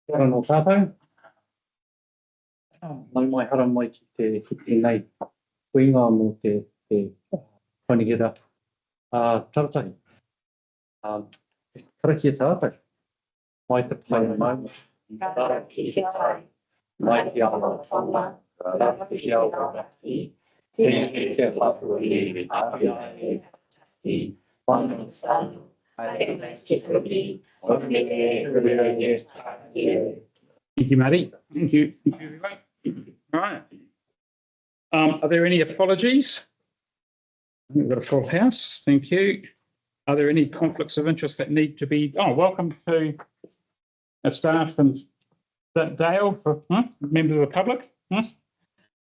Kia ora tātou. Mai hara mai ki te nei kuinga mō te whanihira taratahi. Karaki e tātou. Mai te pai mai. Rara ki te tai. Mai te awa whanga. Rara ki te awa ki. Tēnei te hapua I api ai e tātahi. Whanga sānu. Ai mai te kuki. Ome e rere e tātahi. Thank you, Matty. Thank you. Thank you, everyone. All right. Are there any apologies? I think we've got a full house. Thank you. Are there any conflicts of interest that need to be? Oh, welcome to our staff and Dale, members of the public.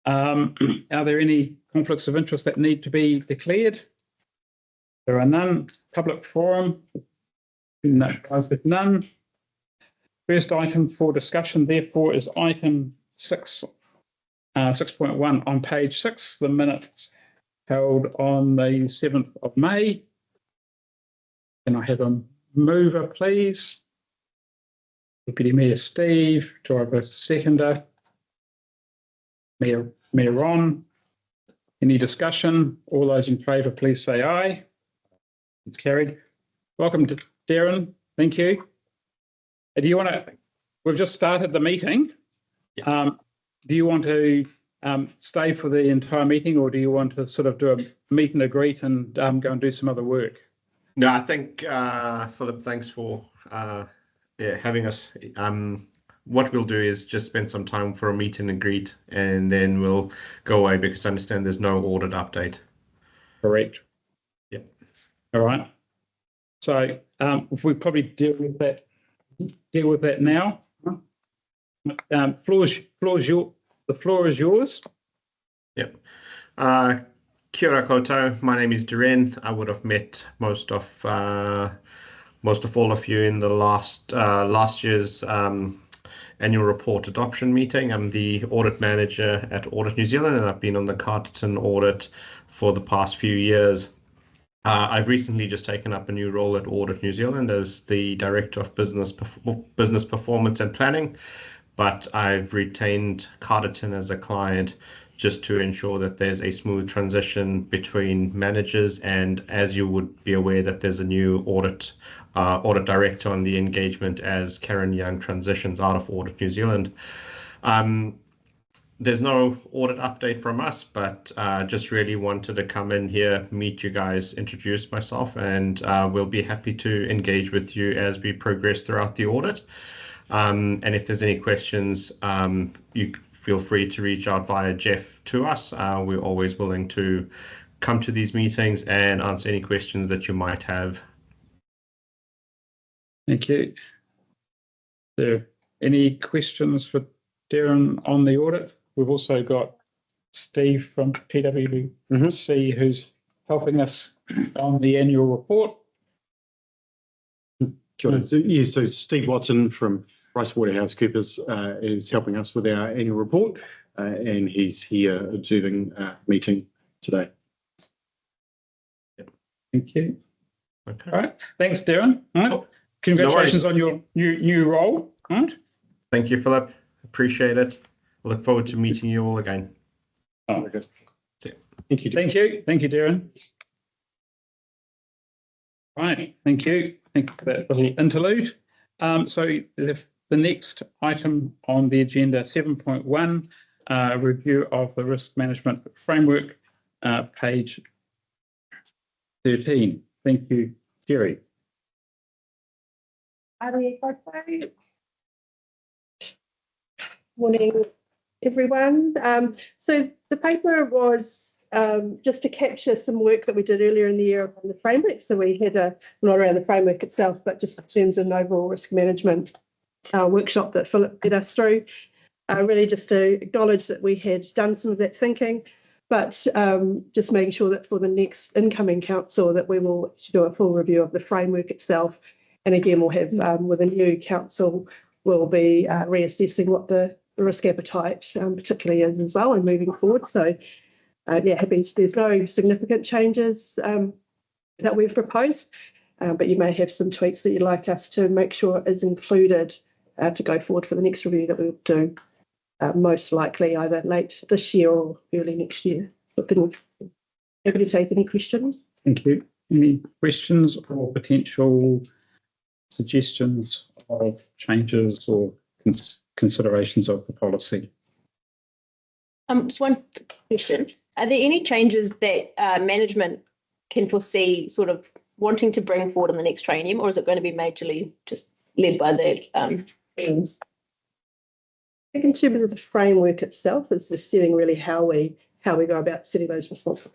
Are there any conflicts of interest that need to be declared? There are none. Public forum? No, none. First item for discussion, therefore, is item 6.1 on page 6, the minutes held on the 7th of May. Can I have a mover, please? Deputy Mayor Steve, do I have a seconder? Mayor Ron. Any discussion? All those in favour, please say aye. It's carried. Welcome to Darren. Thank you. Do you want to, we've just started the meeting. Yeah. Do you want to stay for the entire meeting, or do you want to sort of do a meet and greet and go and do some other work? No, I think, Philip, thanks for having us. What we'll do is just spend some time for a meet and greet, and then we'll go away because I understand there's no audit update. Correct. Yeah. All right. So if we probably deal with that now. The floor is yours. Yep. Kia ora koutou. My name is Darren. I would have met most of all of you in the last year's annual report adoption meeting. I'm the audit manager at Audit New Zealand, and I've been on the Carterton audit for the past few years. I've recently just taken up a new role at Audit New Zealand as the Director of Business Performance and Planning, but I've retained Carterton as a client just to ensure that there's a smooth transition between managers, and as you would be aware that there's a new audit director on the engagement as Karen Young transitions out of Audit New Zealand. There's no audit update from us, but just really wanted to come in here, meet you guys, introduce myself, and we'll be happy to engage with you as we progress throughout the audit. And if there's any questions, you feel free to reach out via Jeff to us. We're always willing to come to these meetings and answer any questions that you might have. Thank you. Are there any questions for Darren on the audit? We've also got Steve from PwC who's helping us on the annual report. Yes, so Steve Watson from PricewaterhouseCoopers is helping us with our annual report, and he's here observing our meeting today. Thank you. Okay. All right. Thanks, Darren. All right. Congratulations on your new role. All right. Thank you, Philip. Appreciate it. Look forward to meeting you all again. Oh, good. Thank you. Thank you. Thank you, Darren. Right. Thank you. Thank you for that little interlude. So the next item on the agenda, 7.1, review of the risk management framework, page 13. Thank you, Jerry. Morning, everyone. So the paper was just to capture some work that we did earlier in the year on the framework. So we had not around the framework itself, but just in terms of an overall risk management workshop that Philip led us through, really just to acknowledge that we had done some of that thinking, but just making sure that for the next incoming council that we will do a full review of the framework itself. And again, we'll have with a new council, we'll be reassessing what the risk appetite particularly is as well and moving forward. So there's no significant changes that we've proposed, but you may have some tweaks that you'd like us to make sure is included to go forward for the next review that we'll do, most likely either late this year or early next year. Looking happy to take any questions. Thank you. Any questions or potential suggestions of changes or considerations of the policy? Just one question. Are there any changes that management can foresee sort of wanting to bring forward in the next triennium, or is it going to be majorly just led by the teams? I think in terms of the framework itself, it's just setting really how we go about setting those responsible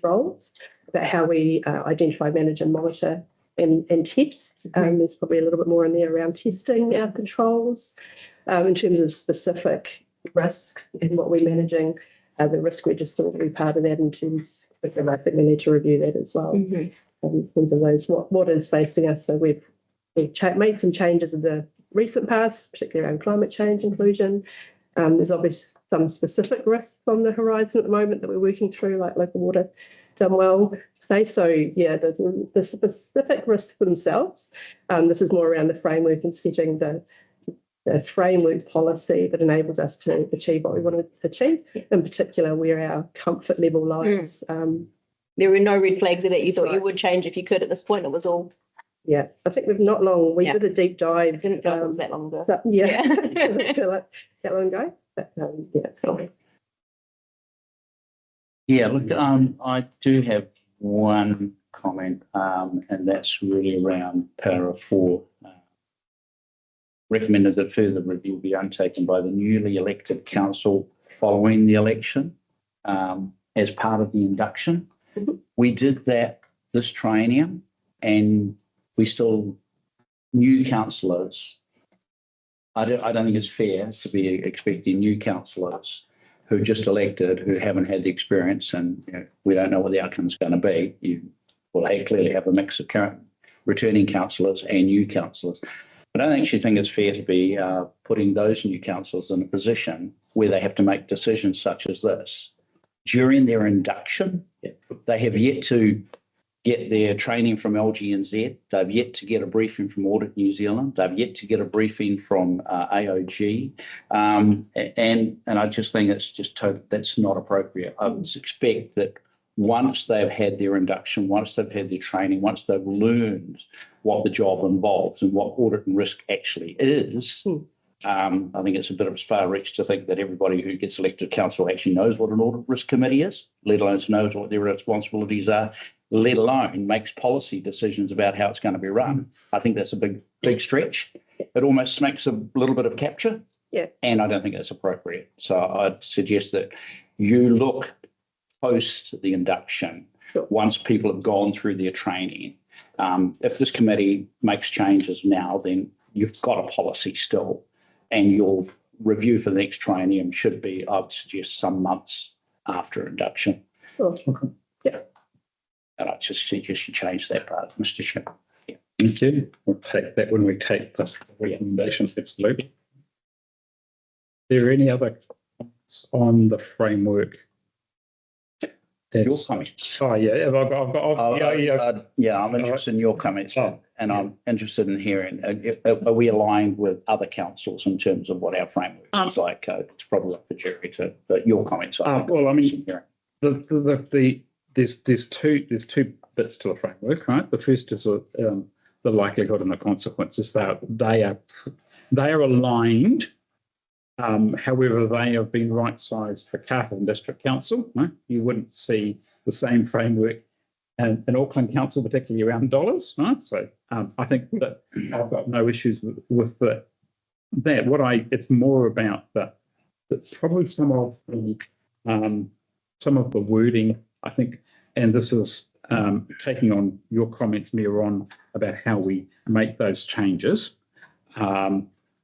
roles, about how we identify, manage and monitor and test. There's probably a little bit more in there around testing our controls in terms of specific risks and what we're managing. The risk register will be part of that in terms of, I think we need to review that as well. In terms of those, what is facing us. So we've made some changes in the recent past, particularly around climate change inclusion. There's obviously some specific risks on the horizon at the moment that we're working through, like local water done well say. So yeah, the specific risks themselves, this is more around the framework and setting the framework policy that enables us to achieve what we want to achieve, in particular where our comfort level lies. There were no red flags that you thought you would change if you could at this point. It was all. Yeah, I think we've not long. We did a deep dive. I didn't feel it was that long ago. So, yeah, didn't feel like that long ago. But sorry. Yeah, look, I do have one comment, and that's really around para 4. Recommended that further review be undertaken by the newly elected council following the election as part of the induction. We did that this triennium, and we still, new councillors, I don't think it's fair to be expecting new councillors who are just elected, who haven't had the experience, and we don't know what the outcome is going to be. You will clearly have a mix of current returning councillors and new councillors. I don't actually think it's fair to be putting those new councillors in a position where they have to make decisions such as this during their induction. They have yet to get their training from LGNZ. They've yet to get a briefing from Audit New Zealand. They've yet to get a briefing from AOG. And I just think it's just that's not appropriate. I would expect that once they've had their induction, once they've had their training, once they've learned what the job involves and what audit and risk actually is, I think it's a bit of a far reach to think that everybody who gets elected to council actually knows what an audit risk committee is, let alone knows what their responsibilities are, let alone makes policy decisions about how it's going to be run. I think that's a big stretch. It almost makes a little bit of capture. Yeah. And I don't think that's appropriate. So I'd suggest that you look post the induction, once people have gone through their training. If this committee makes changes now, then you've got a policy still, and your review for the next triennium should be, I would suggest, some months after induction. Okay. Yeah. And I just suggest you change that part, Mr. Chair. Yeah. Thank you. We'll take that when we take the recommendations, absolutely. Are there any other comments on the framework? Your comments. Oh, yeah. I'm interested in your comments, and I'm interested in hearing, are we aligned with other councils in terms of what our framework is like? It's probably up to Jerry but your comments. Well, I mean, there's two bits to the framework, right? The first is the likelihood and the consequences. They are aligned. However, they have been right-sized for Carterton District Council. Right? You wouldn't see the same framework in Auckland Council, particularly around dollars. Right? So I think that I've got no issues with that. It's more about that probably some of the wording, I think, and this is taking on your comments, Mayor, on about how we make those changes.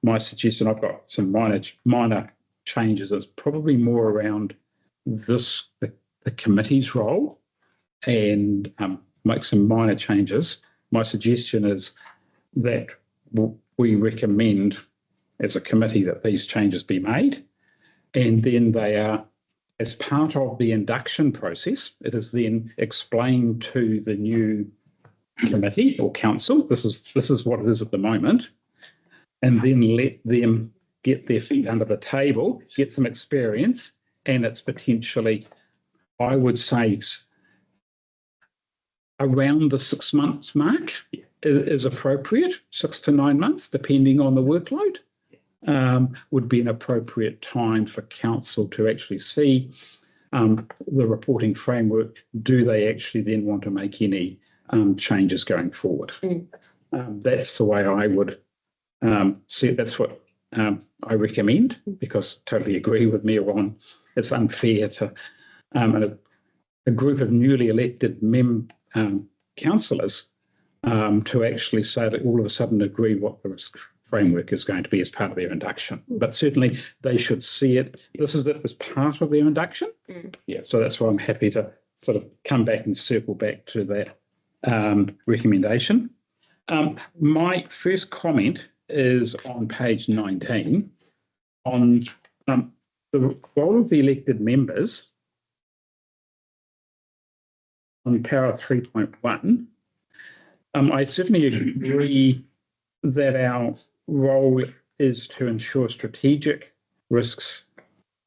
My suggestion, I've got some minor changes. It's probably more around the committee's role, and make some minor changes. My suggestion is that we recommend as a committee that these changes be made, and then they are, as part of the induction process, it is then explained to the new committee or council. This is what it is at the moment. and then let them get their feet under the table, get some experience, and it's potentially, I would say, around the 6 months mark is appropriate, 6 to 9 months, depending on the workload, would be an appropriate time for council to actually see the reporting framework. Do they actually then want to make any changes going forward? That's the way I would see it. That's what I recommend, because totally agree with me on it's unfair to a group of newly elected councillors to actually say that all of a sudden agree what the risk framework is going to be as part of their induction. But certainly they should see it. This is it as part of their induction. Yeah, so that's why I'm happy to sort of come back and circle back to that recommendation. My first comment is on page 19 on the role of the elected members on para 3.1. I certainly agree that our role is to ensure strategic risks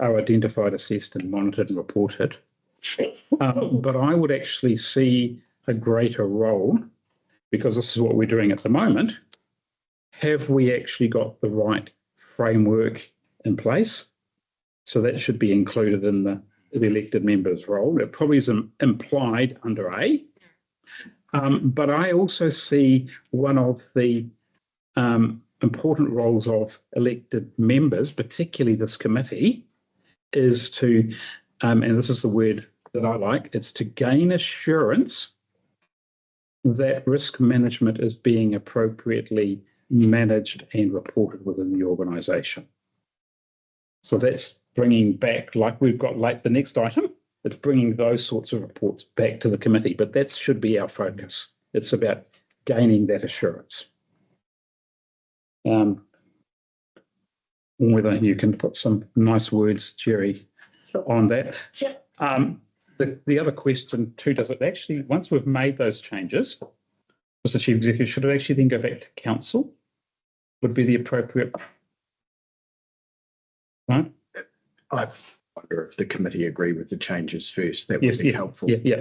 are identified, assessed, and monitored and reported. But I would actually see a greater role, because this is what we're doing at the moment. Have we actually got the right framework in place? So that should be included in the elected member's role. It probably is implied under A. But I also see one of the important roles of elected members, particularly this committee, is to, and this is the word that I like, it's to gain assurance that risk management is being appropriately managed and reported within the organisation. So that's bringing back, like we've got like the next item, it's bringing those sorts of reports back to the committee, but that should be our focus. It's about gaining that assurance. Whether you can put some nice words, Jerry, on that. The other question too, does it actually, once we've made those changes, as the Chief Executive, should it actually then go back to council? Would be the appropriate, right? I wonder if the committee agree with the changes first. That would be helpful. Yeah.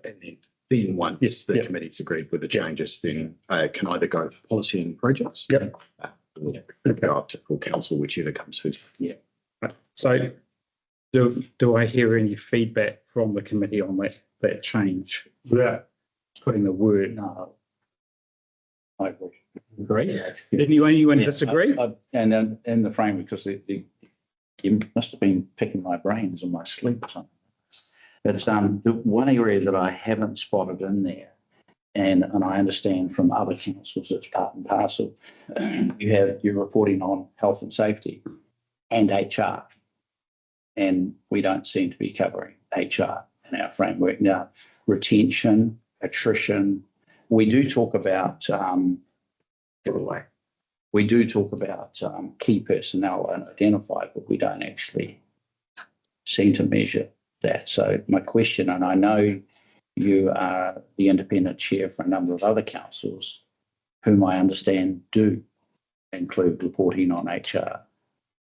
And then once the committee's agreed with the changes, then can either go to policy and projects. Or go up to full council, whichever comes first. Yeah. Right. So do I hear any feedback from the committee on that change without putting the word? No. I agree. Yeah. Anyone disagree? And in the framework, because you must have been picking my brains in my sleep or something. It's the one area that I haven't spotted in there, and I understand from other councils it's part and parcel. You're reporting on health and safety and HR, and we don't seem to be covering HR in our framework. Now, retention, attrition, we do talk about we do talk about key personnel and identify, but we don't actually seem to measure that. So my question, and I know you are the independent chair for a number of other councils, whom I understand do include reporting on HR.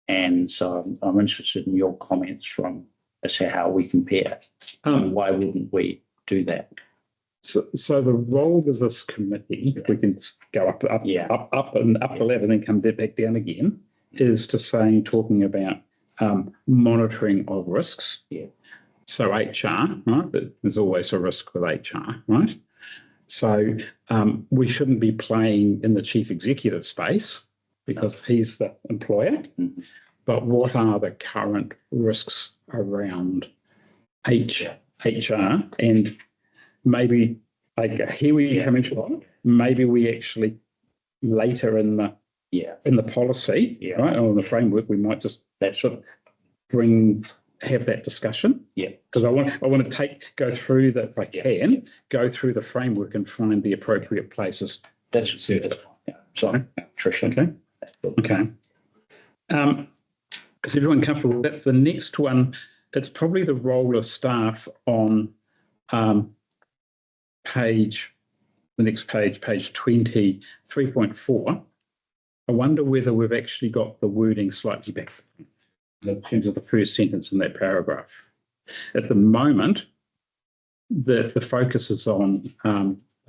And so I'm interested in your comments from as to how we compare. Why wouldn't we do that? So the role of this committee, if we can go up the ladder and then come back down again, is to say, talking about monitoring of risks. Yeah. So HR, right? There's always a risk with HR, right? So we shouldn't be playing in the chief executive space because he's the employer. Mm-hmm. But what are the current risks around HR? And maybe, like, here we come into it. Maybe we actually later in the policy, right, or in the framework, we might just have that discussion. Yeah. Because I want to go through that, if I can, go through the framework and find the appropriate places. That's it. Yeah. Sorry, Tricia. Okay. Is everyone comfortable with that? The next one, it's probably the role of staff on page 20, 3.4 I wonder whether we've actually got the wording slightly back in terms of the first sentence in that paragraph. At the moment, the focus is on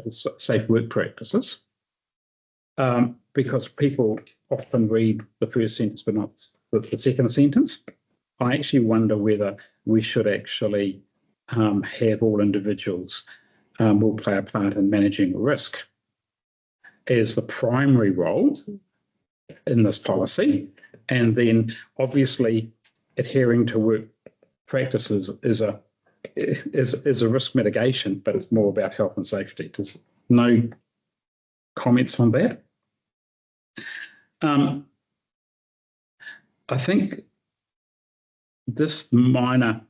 safe work practices, because people often read the first sentence but not the second sentence. I actually wonder whether we should actually have all individuals will play a part in managing risk as the primary role in this policy, and then obviously adhering to work practices is a risk mitigation, but it's more about health and safety. There's no comments on that. I think this minor,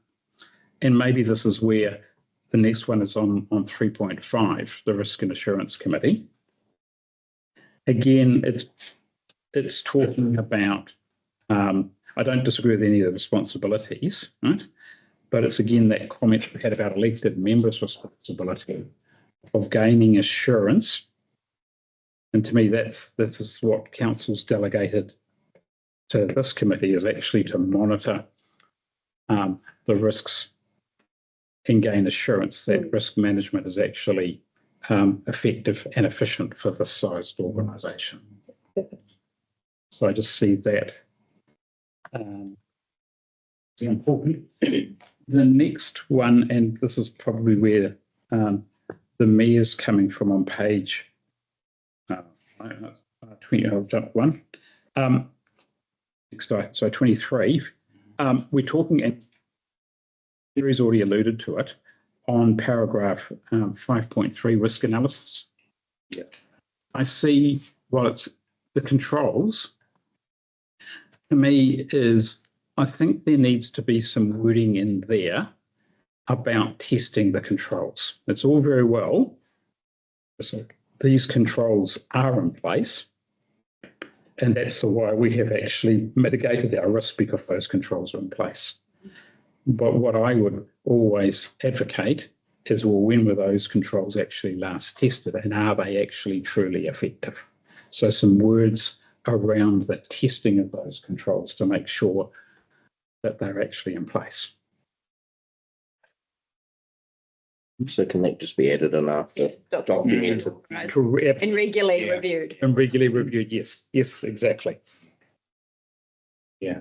and maybe this is where the next one is on 3.5, the Risk and Assurance Committee. Again, it's talking about, I don't disagree with any of the responsibilities, right? But it's again that comment we had about elected members' responsibility of gaining assurance. And to me, this is what council's delegated to this committee, is actually to monitor the risks and gain assurance that risk management is actually effective and efficient for this sized organisation. So I just see that it's important. The next one, and this is probably where the mayor's coming from on page 20, I'll jump one. Next slide, so 23. We're talking, and Jerry's already alluded to it, on paragraph 5.3, risk analysis. Yeah. I see, well, it's the controls. To me is, I think there needs to be some wording in there about testing the controls. It's all very well. So these controls are in place, and that's the why we have actually mitigated our risk, because those controls are in place. But what I would always advocate is, well, when were those controls actually last tested, and are they actually truly effective? So some words around the testing of those controls to make sure that they're actually in place. So can that just be added in after documented? Correct. And regularly reviewed. And regularly reviewed, yes. Yes, exactly. Yeah.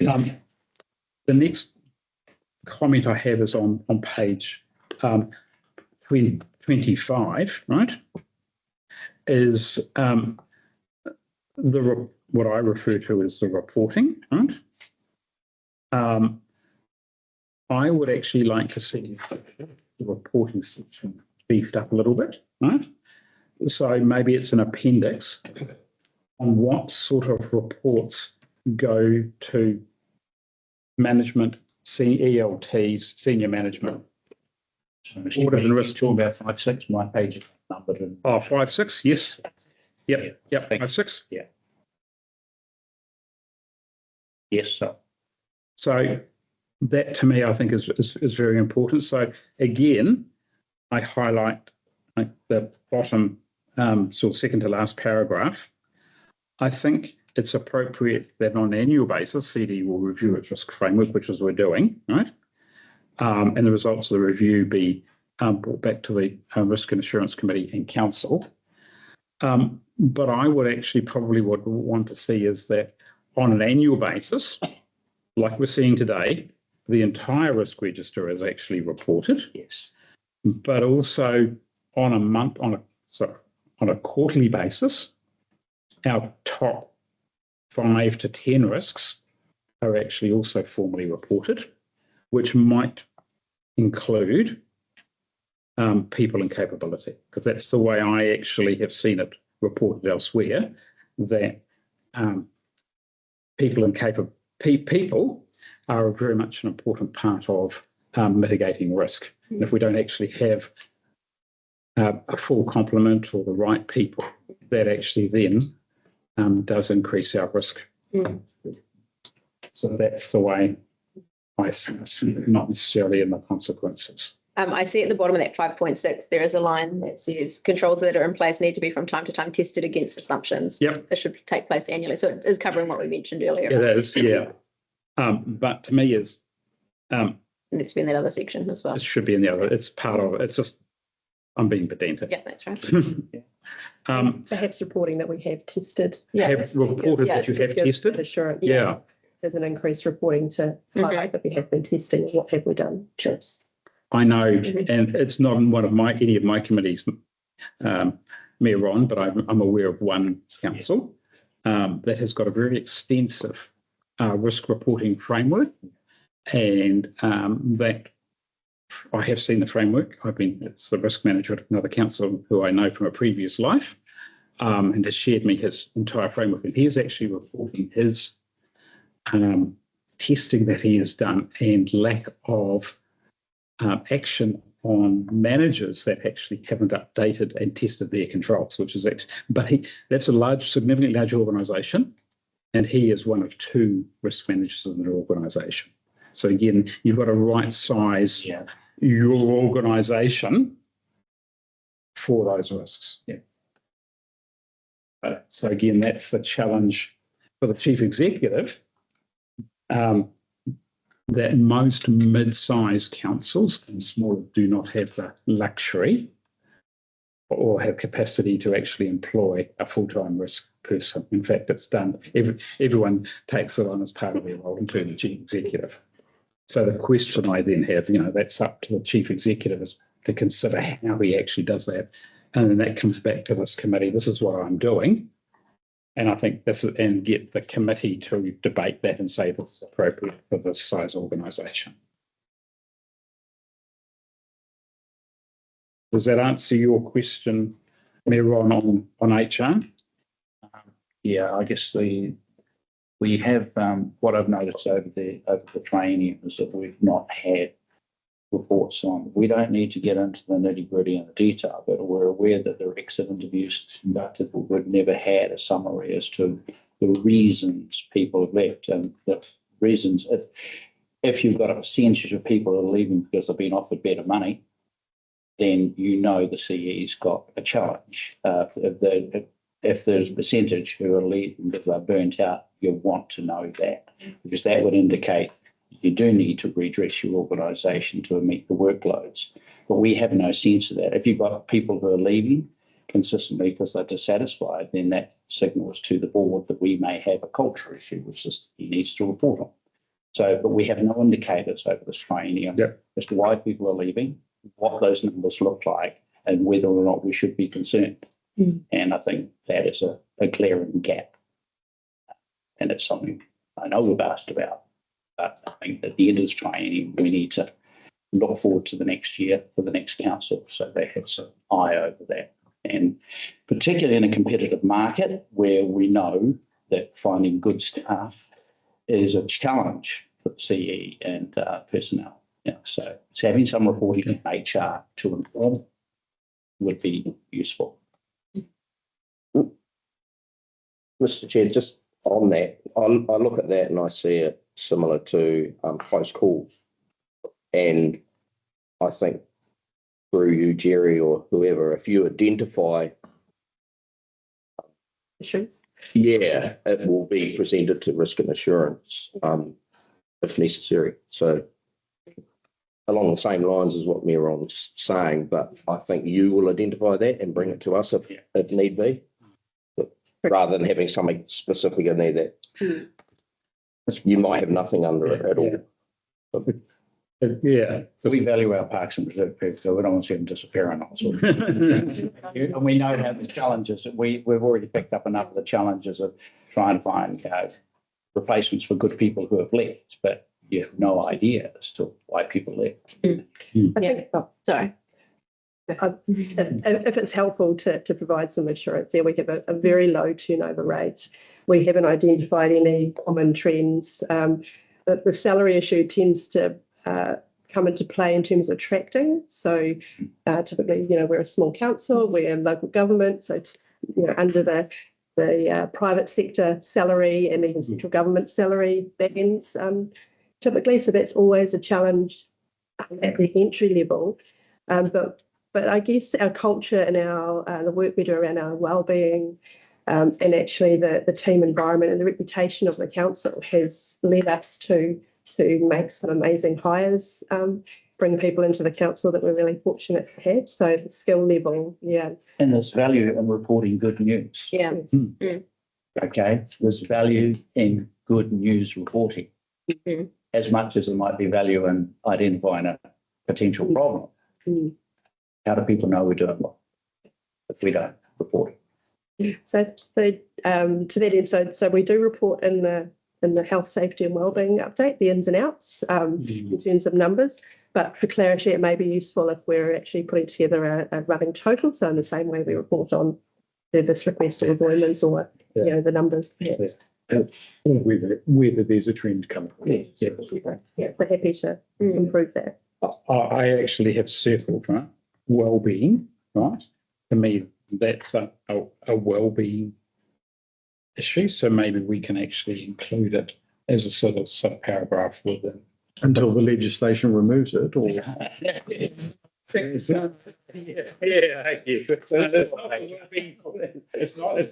The next comment I have is on page 25, right? Is what I refer to as the reporting, right? I would actually like to see the reporting section beefed up a little bit, right? So maybe it's an appendix on what sort of reports go to management, ELTs, senior management. Audit and risk. Talking about 5.6, my page is numbered. Oh, 5.6, yes. Yep, 5.6. Yeah. Yes, sir. So that to me, I think is very important. So again, I highlight the bottom, sort of second to last paragraph. I think it's appropriate that on an annual basis, CD will review its risk framework, which is what we're doing, right? And the results of the review be brought back to the Risk and Assurance Committee and Council. But I would actually probably would want to see is that on an annual basis, like we're seeing today, the entire risk register is actually reported. Yes. But also on a quarterly basis, our top 5 to 10 risks are actually also formally reported, which might include people and capability, because that's the way I actually have seen it reported elsewhere, that people and people are very much an important part of mitigating risk. And if we don't actually have a full complement or the right people, that actually then does increase our risk. So that's the way I see it, not necessarily in the consequences. I see at the bottom of that 5.6, there is a line that says controls that are in place need to be from time to time tested against assumptions. Yep. This should take place annually. So it is covering what we mentioned earlier. It is, yeah. But to me is, And it's been that other section as well. it should be in the other, it's part of it. It's just, I'm being pedantic. Yeah, that's right. Perhaps reporting that we have tested. Have reported that you have tested? Assurance. Yeah. There's an increased reporting to highlight that we have been testing. What have we done? Sure. I know, and it's not in any of my committees, Mayor Ron, but I'm aware of one council that has got a very extensive risk reporting framework, and that I have seen the framework. It's the risk manager at another council who I know from a previous life, and has shared me his entire framework, and he is actually reporting his testing that he has done and lack of action on managers that actually haven't updated and tested their controls, which is actually, but that's a significantly large organisation, and he is one of 2 risk managers in their organisation. So again, you've got to right size your organisation for those risks. Yeah. So again, that's the challenge for the chief executive. That most mid-sized councils and smaller do not have the luxury or have capacity to actually employ a full-time risk person. In fact, it's done. Everyone takes it on as part of their role, including the chief executive. So the question I then have, that's up to the chief executive is to consider how he actually does that. And then that comes back to this committee. This is what I'm doing. And I think and get the committee to debate that and say this is appropriate for this size organisation. Does that answer your question, Mayor Ron, on HR? Yeah, I guess we have what I've noticed over the training is that we've not had reports on. We don't need to get into the nitty-gritty and the detail, but we're aware that there are exit interviews conducted, but we've never had a summary as to the reasons people have left, and the reasons. If you've got a percentage of people who are leaving because they've been offered better money, then the CE's got a challenge. If there's a percentage who are leaving because they're burnt out, you want to know that, because that would indicate you do need to redress your organisation to meet the workloads. But we have no sense of that. If you've got people who are leaving consistently because they're dissatisfied, then that signals to the board that we may have a culture issue, which he needs to report on. So, but we have no indicators over this training as to why people are leaving, what those numbers look like, and whether or not we should be concerned. And I think that is a glaring gap. And it's something I know we've asked about. But I think at the end of this training, we need to look forward to the next year for the next council, so they have some eye over that. And particularly in a competitive market where we know that finding good staff is a challenge for CE and personnel. So having some reporting in HR to inform would be useful. Mr. Chair, just on that, I look at that and I see it similar to close calls. And I think through you, Jerry, or whoever, if you identify Issues. it will be presented to risk and assurance if necessary. So along the same lines as what Mayor Ron's saying, but I think you will identify that and bring it to us if need be, rather than having something specific in there that you might have nothing under it at all. We value our parks and preserve people, so we don't want to see them disappearing. And we know how the challenges that we've already picked up enough of the challenges of trying to find replacements for good people who have left, but you have no idea as to why people left. I think, Sorry. if it's helpful to provide some assurance there, we have a very low turnover rate. We haven't identified any common trends. The salary issue tends to come into play in terms of attracting. So typically, we're a small council, we're local government, so under the private sector salary and even central government salary bands typically. So that's always a challenge at the entry level. But I guess our culture and our the work we do around our wellbeing and actually the team environment and the reputation of the council has led us to make some amazing hires, bring people into the council that we're really fortunate to have. So the skill level, yeah. And there's value in reporting good news. Yeah. Okay, there's value in good news reporting. Mhm. As much as there might be value in identifying a potential problem. Mm. How do people know we're doing well if we don't report it? So to that end, so we do report in the health, safety and wellbeing update, the ins and outs in terms of numbers. But for clarity, it may be useful if we're actually putting together a running total. So in the same way we report on service request or avoidance or the numbers. Yes. Whether there's a trend coming. Yeah, we're happy to improve that. I actually have circled, right, well-being, right? To me, that's a well-being issue. So maybe we can actually include it as a sort of subparagraph within. Until the legislation removes it, or It's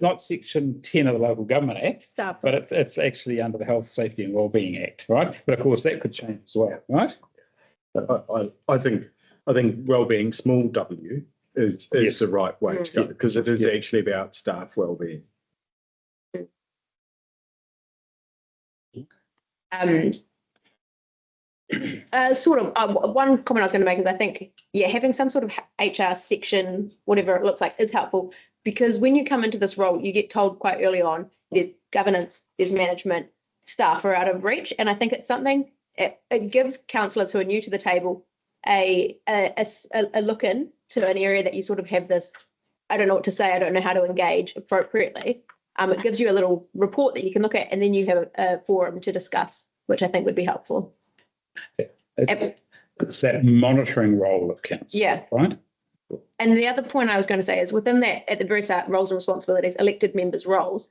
not section 10 of the Local Government Act, Staff. but it's actually under the Health, Safety and Wellbeing Act, right? But of course, that could change as well, right? I think wellbeing, small w, is Yes. the right way to go, because it is actually about staff wellbeing. One comment I was going to make is I think, having some sort of HR section, whatever it looks like, is helpful, because when you come into this role, you get told quite early on, there's governance, there's management, staff are out of reach. And I think it's something, it gives councillors who are new to the table a look in to an area that you sort of have this, I don't know what to say, I don't know how to engage appropriately. It gives you a little report that you can look at, and then you have a forum to discuss, which I think would be helpful. It's that monitoring role of council. Yeah. Right? And the other point I was going to say is within that, at the very start, roles and responsibilities, elected members' roles,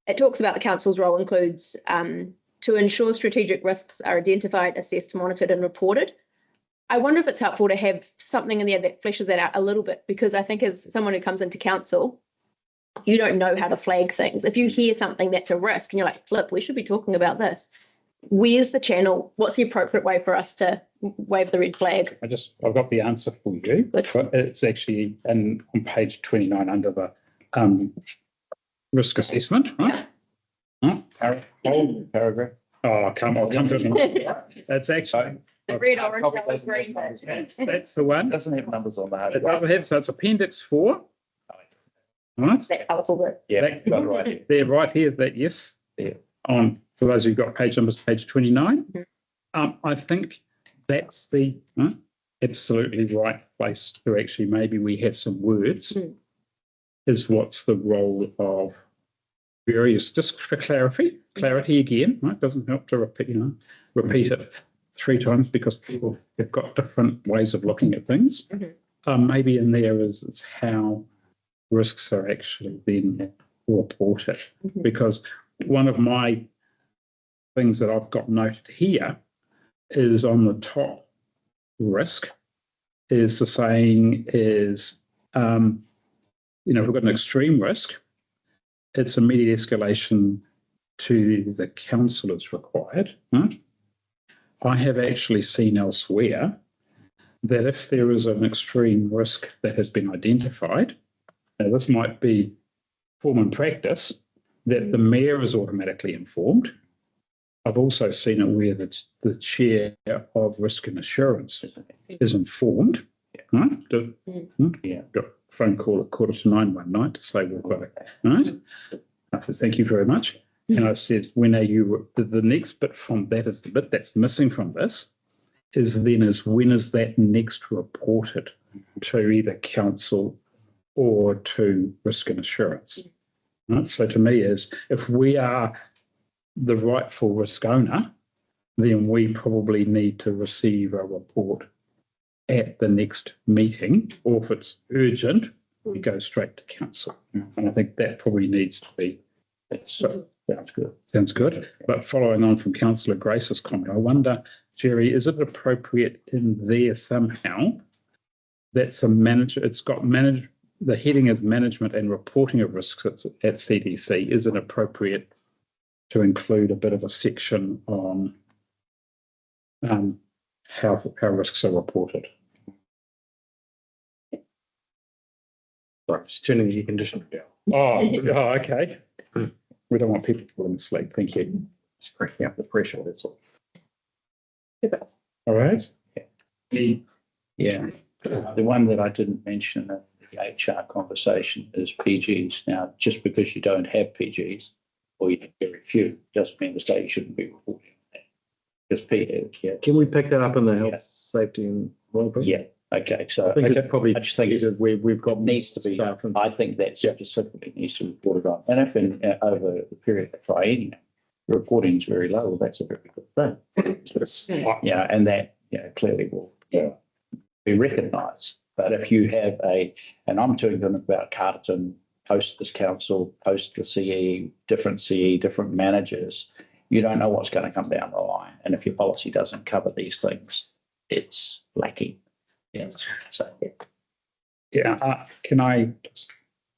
it talks about the council's role includes to ensure strategic risks are identified, assessed, monitored and reported. I wonder if it's helpful to have something in there that fleshes that out a little bit, because I think as someone who comes into council, you don't know how to flag things. If you hear something that's a risk and you're like, flip, we should be talking about this. Where's the channel? What's the appropriate way for us to wave the red flag? I've got the answer for you. It's actually on page 29 under the risk assessment, right? Paragraph. Oh, come on, come to it. That's actually The red, orange, yellow, green. that's the one. It doesn't have numbers on that. It doesn't have, so it's appendix 4. Right? That colourful bit. Yeah, That- got it right here. They're right here, that yes. Yeah. For those who've got page numbers, page 29. I think that's the absolutely right place to actually maybe we have some words. Is what's the role of various, just for clarity again, right? Doesn't help to repeat it 3 times because people have got different ways of looking at things. Maybe in there is how risks are actually then reported, because one of my things that I've got noted here is on the top risk is the saying is, if we've got an extreme risk, it's immediate escalation to the council is required. Right? I have actually seen elsewhere that if there is an extreme risk that has been identified, now this might be form and practice, that the mayor is automatically informed. I've also seen it where the chair of risk and assurance is informed. Right? Got a phone call at 9:45 one night to say we've got it. Right? I said, thank you very much. And I said, when are you? The next bit from that is the bit that's missing from this. When is that next reported to either council or to risk and assurance? Right? So to me is if we are the rightful risk owner, then we probably need to receive a report at the next meeting, or if it's urgent, we go straight to council. And I think that probably needs to be. So sounds good. But following on from Councillor Grace's comment, I wonder Jerry, is it appropriate in there somehow? That's a manager, it's got manage, the heading is management and reporting of risks at CDC. Is it appropriate to include a bit of a section on how risks are reported? Sorry, just turning the air conditioner down. Oh, okay. We don't want people falling asleep. Thank you. Just cranking up the pressure, that's all. All right. Yeah, the one that I didn't mention in the HR conversation is PGs. Now, just because you don't have PGs or you have very few, doesn't mean the state shouldn't be reporting that. Just yeah. Can we pick that up in the health, Yeah. safety and wellbeing? Yeah, okay, so I think it's probably, I just think it's we've got needs to be, staff and I think that specifically needs to be reported on. And if in, over the period of triennium, the reporting is very low, well, that's a very good thing. Yeah, and that, clearly will be recognised. But if you have and I'm talking about Carterton, post this council, post the CE, different managers, you don't know what's going to come down the line. And if your policy doesn't cover these things, it's lacking. Yeah, so can I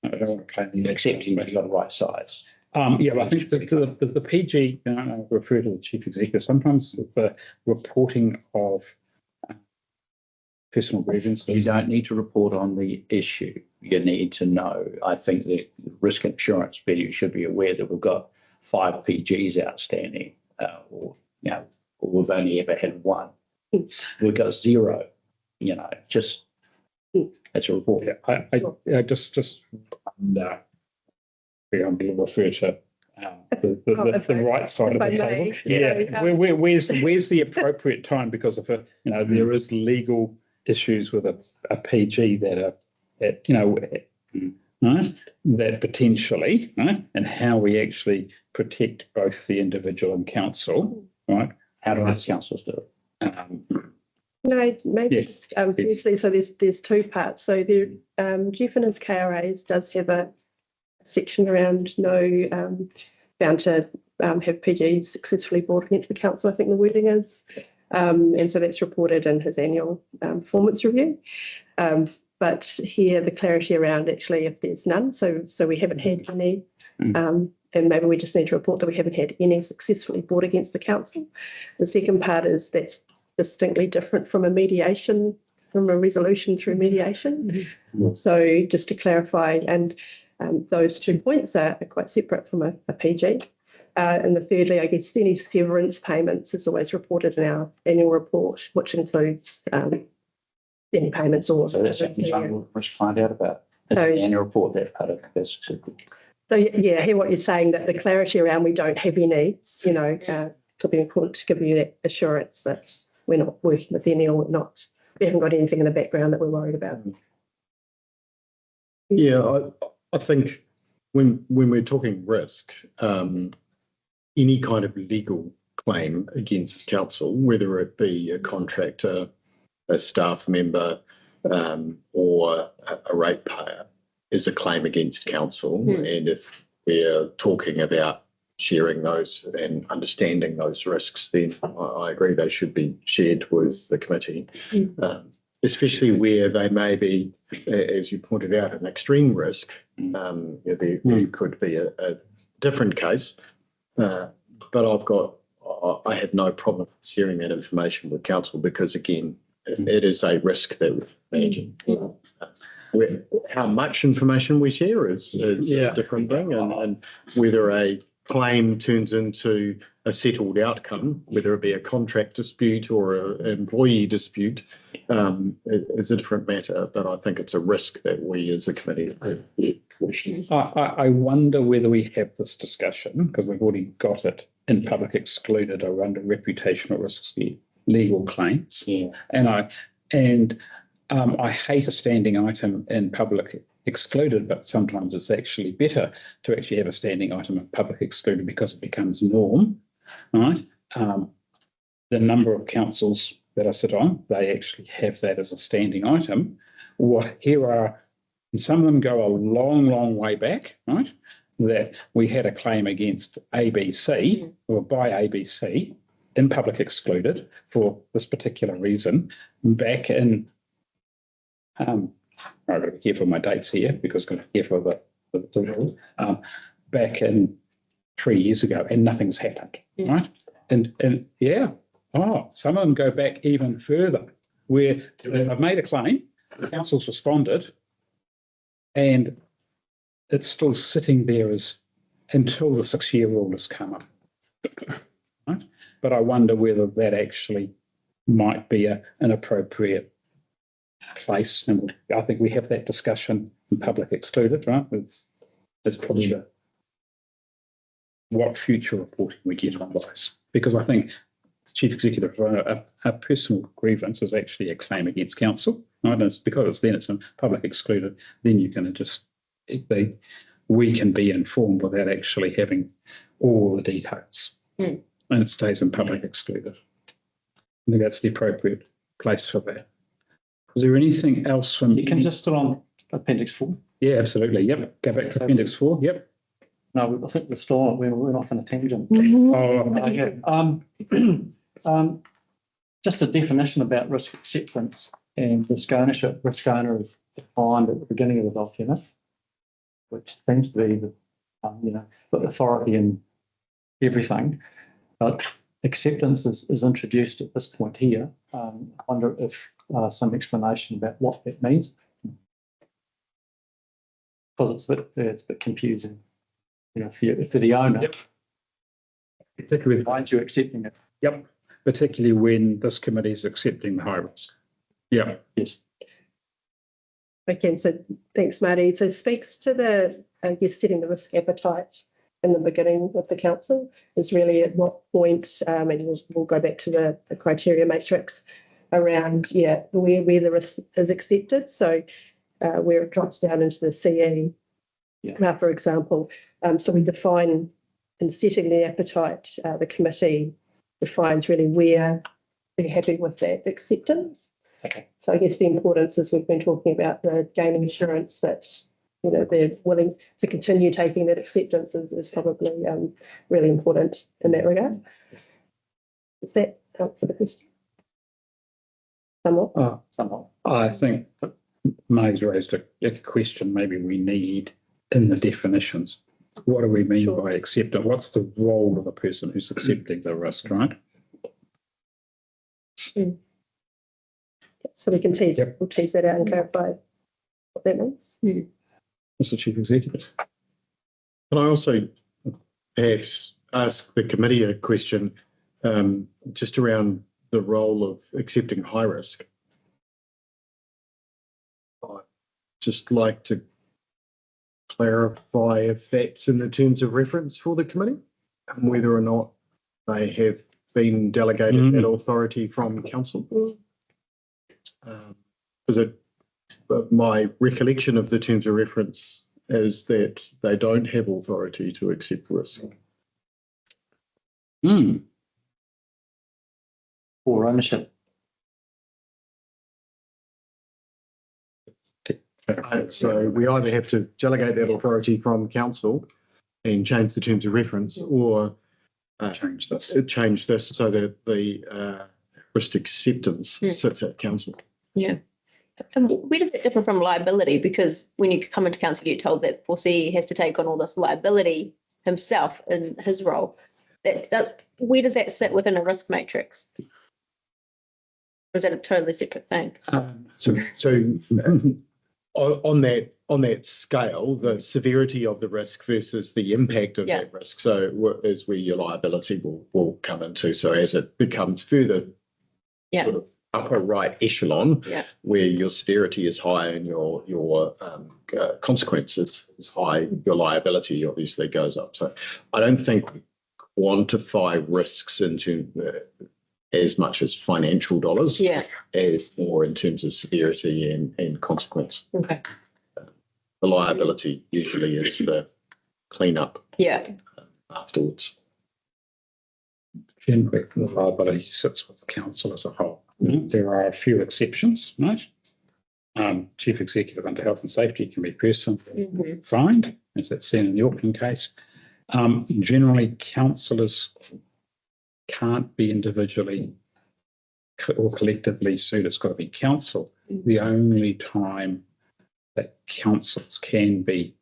don't want to play the except you've got the right size. Yeah, well, I think the PG, I refer to the chief executive, sometimes the reporting of personal grievances. You don't need to report on the issue. You need to know. I think the risk insurance value should be aware that we've got 5 PGs outstanding, or we've only ever had 1. We've got 0. Just it's a report. Yeah, I just I'm going to refer to the right side of the table. Yeah, where's the appropriate time? Because if there is legal issues with a PG that are right, that potentially, right, and how we actually protect both the individual and council, right? How do most councils do it? No, maybe Yes. just briefly. So there's 2 parts. So there, Jeff and his KRAs does have a section around no bound to have PGs successfully brought against the council, I think the wording is. And so that's reported in his annual performance review. But here the clarity around actually if there's none. So we haven't had any, and maybe we just need to report that we haven't had any successfully brought against the council. The second part is that's distinctly different from a mediation, from a resolution through mediation. So just to clarify, and those 2 points are quite separate from a PG. And the thirdly, I guess any severance payments is always reported in our annual report, which includes any payments or. So that's something we'll just find out about. In the annual report, that part of that's accepted. So yeah, I hear what you're saying, that the clarity around we don't have any, could be important to give you that assurance that we're not working with any or we haven't got anything in the background that we're worried about. Yeah, I think when we're talking risk, any kind of legal claim against council, whether it be a contractor, a staff member, or a ratepayer, is a claim against council. And if we're talking about sharing those and understanding those risks, then I agree they should be shared with the committee, especially where they may be, as you pointed out, an extreme risk. There could be a different case, but I have no problem sharing that information with council because, again, it is a risk that we're managing. How much information we share is a different thing, and whether a claim turns into a settled outcome, whether it be a contract dispute or an employee dispute, is a different matter. But I think it's a risk that we as a committee I wonder whether we have this discussion, because we've already got it in public excluded or under reputational risks, legal claims. Yeah. And I hate a standing item in public excluded, but sometimes it's actually better to actually have a standing item in public excluded because it becomes norm, right? The number of councils that I sit on, they actually have that as a standing item. And some of them go a long, long way back, right? That we had a claim against ABC or by ABC, in public excluded for this particular reason back in, I've got to be careful of my dates here because I've got to be careful of the rule, back in 3 years ago, and nothing's happened, right? And yeah, some of them go back even further, where I've made a claim, the council's responded, and it's still sitting there as until the 6-year rule has come up. Right? But I wonder whether that actually might be an appropriate place. And I think we have that discussion in public excluded, right? It's probably what future reporting we get on those. Because I think the chief executive, a personal grievance is actually a claim against council. Right? And it's because it's in public excluded, then you're going to just, we can be informed without actually having all the details. And it stays in public excluded. I think that's the appropriate place for that. Is there anything else from... You can just still on appendix 4. Yeah, absolutely. Yep. Go back to appendix 4. Yep. No, I think we're still on. We're off on a tangent. Oh, Yeah. Just a definition about risk acceptance and risk ownership. Risk owner is defined at the beginning of the document, which seems to be the authority in everything. But acceptance is introduced at this point here. I wonder if some explanation about what that means, because it's a bit confusing. For the owner, Yep. Particularly, why aren't you accepting it? yep. Particularly when this committee is accepting the high risk. Yeah. Yes. Okay, so thanks, Marty. So speaks to the, setting the risk appetite in the beginning with the council is really at what point, and we'll go back to the criteria matrix around, where the risk is accepted. So where it drops down into the CE, for example. So we define in setting the appetite, the committee defines really where they're happy with that acceptance. Okay. So I guess the importance, as we've been talking about, the gaining assurance that they're willing to continue taking that acceptance is probably really important in that regard. Does that answer the question? Somewhat. Somewhat. I think May's raised a question maybe we need in the definitions. What do we mean by acceptance? What's the role of the person who's accepting the risk, right? So we can we'll tease that out and clarify what that means. Mr. Chief Executive. Can I also perhaps ask the committee a question just around the role of accepting high risk? I'd just like to clarify if that's in the terms of reference for the committee and whether or not they have been delegated that authority from council. Because my recollection of the terms of reference is that they don't have authority to accept risk. Or ownership. So we either have to delegate that authority from council and change the terms of reference, or change this so that the risk acceptance sits at council. Yeah. And where does it differ from liability? Because when you come into council, you're told that 4C has to take on all this liability himself in his role. Where does that sit within a risk matrix? Or is that a totally separate thing? So on that scale, the severity of the risk versus the impact of that risk. So is where your liability will come into. So as it becomes further sort of upper right echelon, where your severity is high and your consequences is high, your liability obviously goes up. So I don't think we quantify risks into as much as financial dollars, as more in terms of severity and consequence. Okay. The liability usually is the cleanup afterwards. Generally, the liability sits with the council as a whole. There are a few exceptions, right? Chief Executive under Health and Safety can be personally fined, as that's seen in the Auckland case. Generally, councillors can't be individually or collectively sued. It's got to be council. The only time that councils can be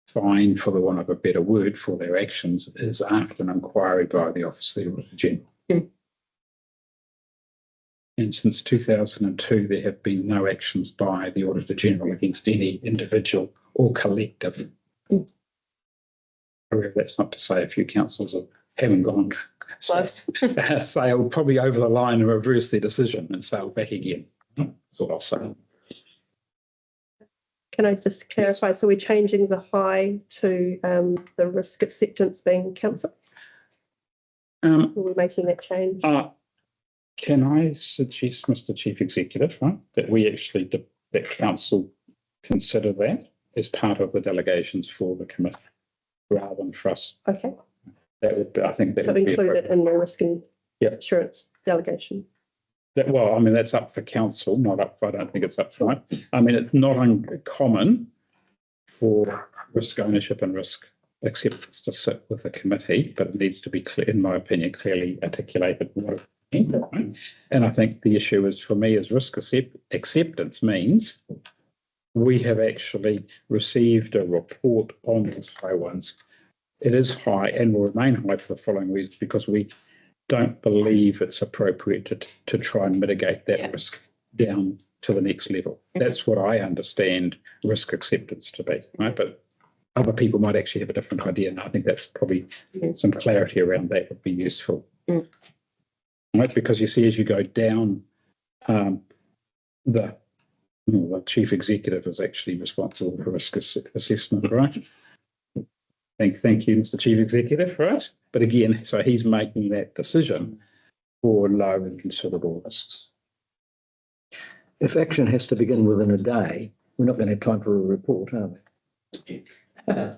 fined, for the want of a better word, for their actions is after an inquiry by the Office of the Auditor General. And since 2002, there have been no actions by the Auditor General against any individual or collective. However, that's not to say a few councils haven't gone Close. sailed probably over the line and reversed their decision and sailed back again. That's what I'll say. Can I just clarify? So we're changing the high to the risk acceptance being council? Are we making that change? Can I suggest, Mr. Chief Executive, right, that we actually, that council consider that as part of the delegations for the committee rather than for us? Okay, That would be, I think that so would be include it in the risk and Yep. assurance delegation. well, I mean, that's up for council, not up, I don't think it's up for, I mean, it's not uncommon for risk ownership and risk acceptance to sit with the committee, but it needs to be clear, in my opinion, clearly articulated. Right? And I think the issue is, for me, is risk acceptance means we have actually received a report on these high ones. It is high and will remain high for the following reasons, because we don't believe it's appropriate to try and mitigate that risk down to the next level. That's what I understand risk acceptance to be, right? But other people might actually have a different idea, and I think that's probably some clarity around that would be useful. Right, because you see, as you go down, the chief executive is actually responsible for risk assessment, right? Thank you, Mr. Chief Executive, right? But again, so he's making that decision for low and considerable risks. If action has to begin within a day, we're not going to have time for a report, are we? Okay.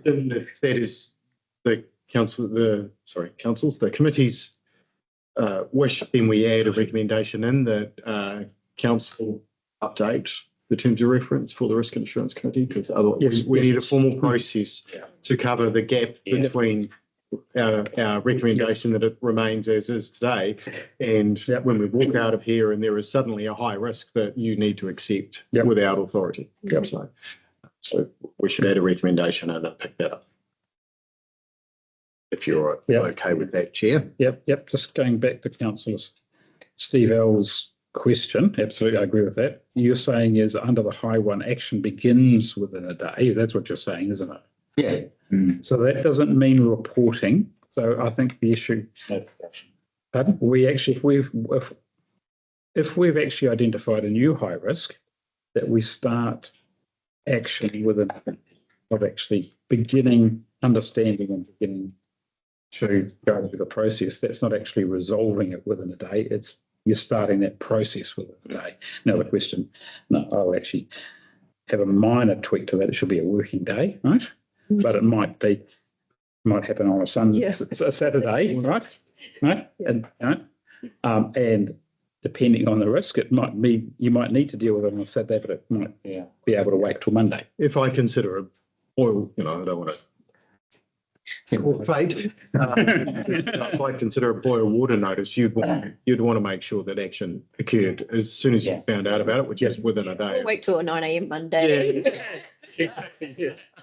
And if that is the committee's wish, then we add a recommendation in that council update the terms of reference for the Risk and Assurance Committee, because otherwise we need a formal process to cover the gap between our recommendation that it remains as is today, and when we walk out of here and there is suddenly a high risk that you need to accept without authority. So we should add a recommendation and pick that up. If you're okay with that, Chair. Yep. Just going back to Councillor Steve L's question, absolutely, I agree with that. You're saying is under the high one, action begins within a day. That's what you're saying, isn't it? Yeah. So that doesn't mean reporting. So I think the issue, pardon? We actually, if we've actually identified a new high risk, that we start action within of actually beginning understanding and beginning to go through the process. That's not actually resolving it within a day. It's you're starting that process within a day. Now the question, no, I'll actually have a minor tweak to that. It should be a working day, right? But it might happen on a Sunday, a Saturday, right? And and depending on the risk, it might be you might need to deal with it on a Saturday, but it might be able to wait till Monday. If I consider a oil, I don't want to call fate. If I consider a boil water notice, you'd want to make sure that action occurred as soon as you found out about it, which is within a day. Wait till a 9 a.m. Monday.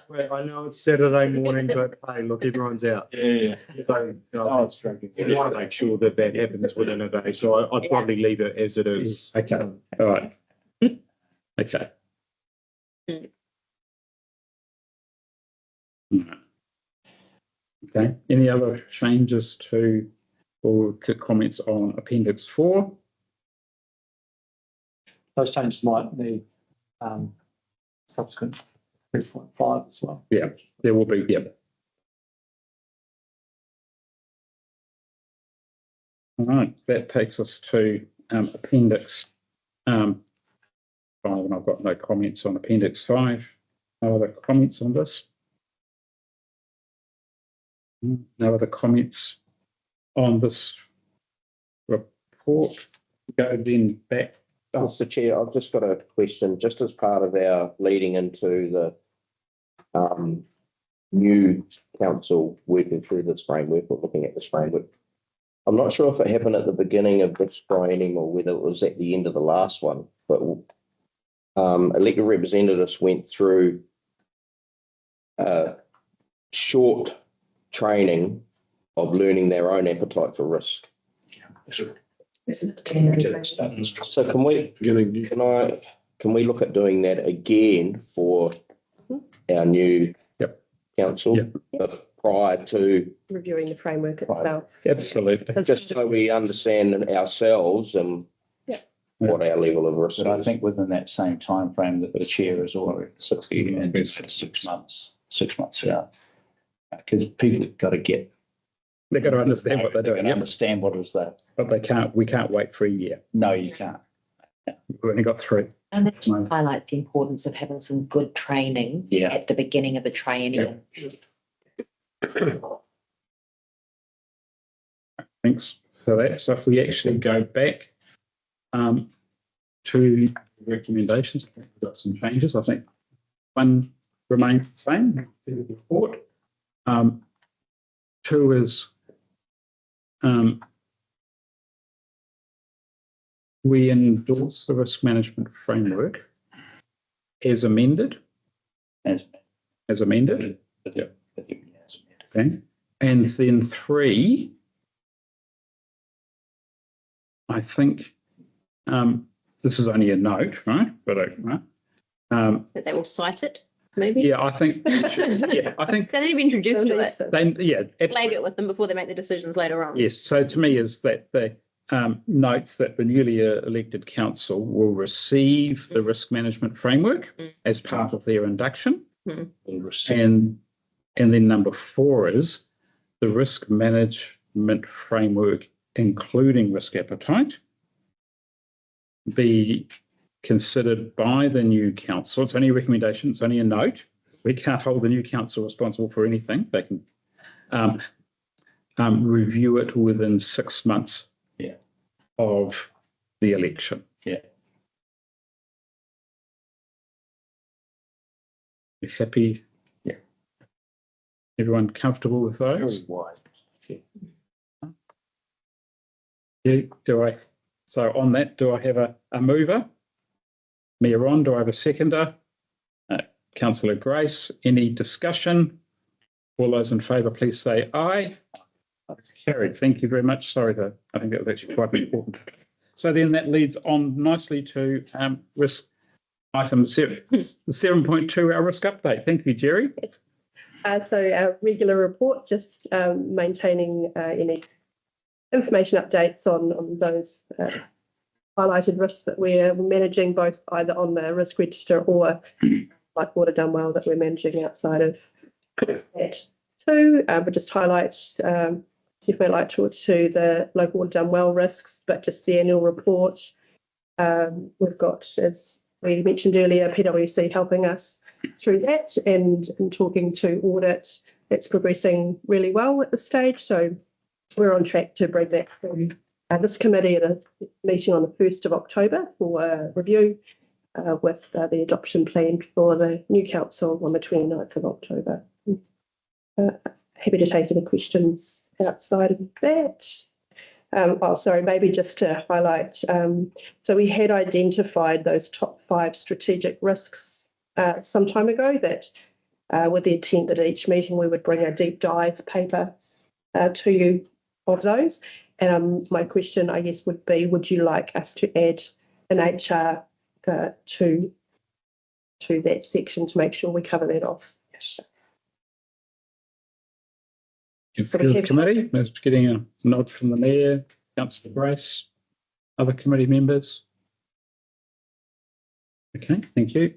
Well, I know it's Saturday morning, but hey, look, everyone's out. So, you want to make sure that happens within a day. So I'd probably leave it as it is. Okay. All right. Okay. Okay. Any other changes to or comments on Appendix 4? Those changes might need subsequent 3.5 as well. Yeah, there will be. Yeah. All right. That takes us to Appendix 5, and I've got no comments on Appendix 5. No other comments on this? No other comments on this report. Go then back Mr. Chair, I've just got a question, just as part of our leading into the new council working through this framework or looking at this framework. I'm not sure if it happened at the beginning of this training or whether it was at the end of the last one, but elected representatives went through short training of learning their own appetite for risk. So can we look at doing that again for our new council prior to Reviewing the framework itself. Absolutely. just so we understand ourselves and what our level of risk But I is. think within that same time frame that the chair is already 6 months out. Because people have got to get. They've got to understand what they're They've got doing, to understand what is that. but we can't wait for a year. No, you can't. We've only got 3. And that highlights the importance of having some good training Yeah. at the beginning of the training. Thanks for that. So if we actually go back to recommendations, we've got some changes. I think one remains the same to the report. 2 is we endorse the risk management framework as amended. As amended. Yeah. Okay. And then 3, I think this is only a note, right? But That they will cite it, maybe? yeah, I think I think They need to be introduced to it, flag it with them before they make the decisions later on. yes. So to me is that the notes that the newly elected council will receive the risk management framework as part of their induction, and then number 4 is the risk management framework, including risk appetite, be considered by the new council. It's only a recommendation. It's only a note. We can't hold the new council responsible for anything. They can review it within 6 months of the election. Yeah. You happy? Yeah. Everyone comfortable with those? Very wide. Yeah. So on that, do I have a mover? Mayor Ron, do I have a seconder? Councillor Grace, any discussion? All those in favour, please say aye. That's carried. Thank you very much. Sorry, I think that was actually quite important. So then that leads on nicely to risk item 7.2, our risk update. Thank you, Jerry. So our regular report, just maintaining any information updates on those highlighted risks that we're managing, both either on the risk register or like Water Dunwell that we're managing outside of that too. But just highlight, definitely like to the local Water Dunwell risks, but just the annual report. We've got, as we mentioned earlier, PwC helping us through that and talking to audit. It's progressing really well at this stage. So we're on track to bring that through this committee at a meeting on the 1st of October for a review with the adoption planned for the new council on the 29th of October. Happy to take any questions outside of that. Maybe just to highlight, so we had identified those top 5 strategic risks some time ago that with the intent that at each meeting we would bring a deep dive paper to you of those. And my question, I guess, would be, would you like us to add an HR to that section to make sure we cover that off? Good committee. That's getting a nod from the Mayor, Councillor Grace, other committee members. Okay, thank you.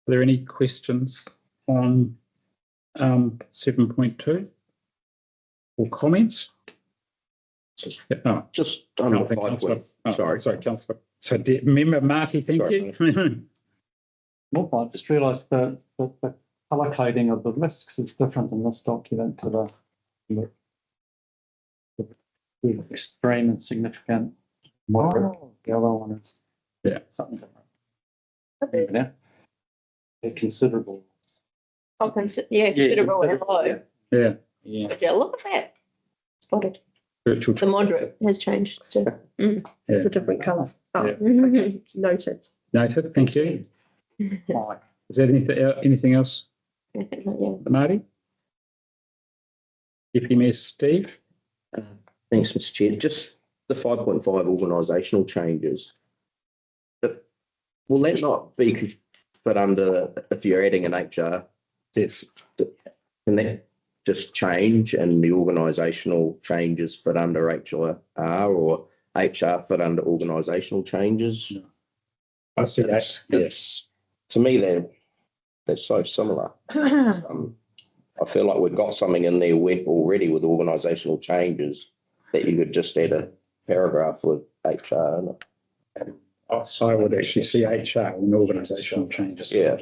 Are there any questions on 7.2 or comments? Just under 5. Sorry, Councillor. So, member Marty, thank you. No, I just realised that the colour coding of the risks is different in this document to the extreme and significant Moderate, the other one is. Yeah. Something different. Yeah. They're considerable. Oh, considerable and low. Yeah, Yeah. But yeah, look at that. Spotted. virtual. The moderate has changed to. It's a different colour. Oh, Yeah. noted. Noted, thank you. Right. Is there anything else, I think that, yeah. Marty? Deputy Mayor Steve? Thanks, Mr Chair. Just the 5.5 organisational changes. But will that not be fit under, if you're adding an HR, Yes. can that just change and the organisational changes fit under HR or HR fit under organisational changes? I see that, yes. To me, they're so similar. I feel like we've got something in there already with organisational changes that you could just add a paragraph with HR in it. I would actually see HR and organisational changes. Yeah.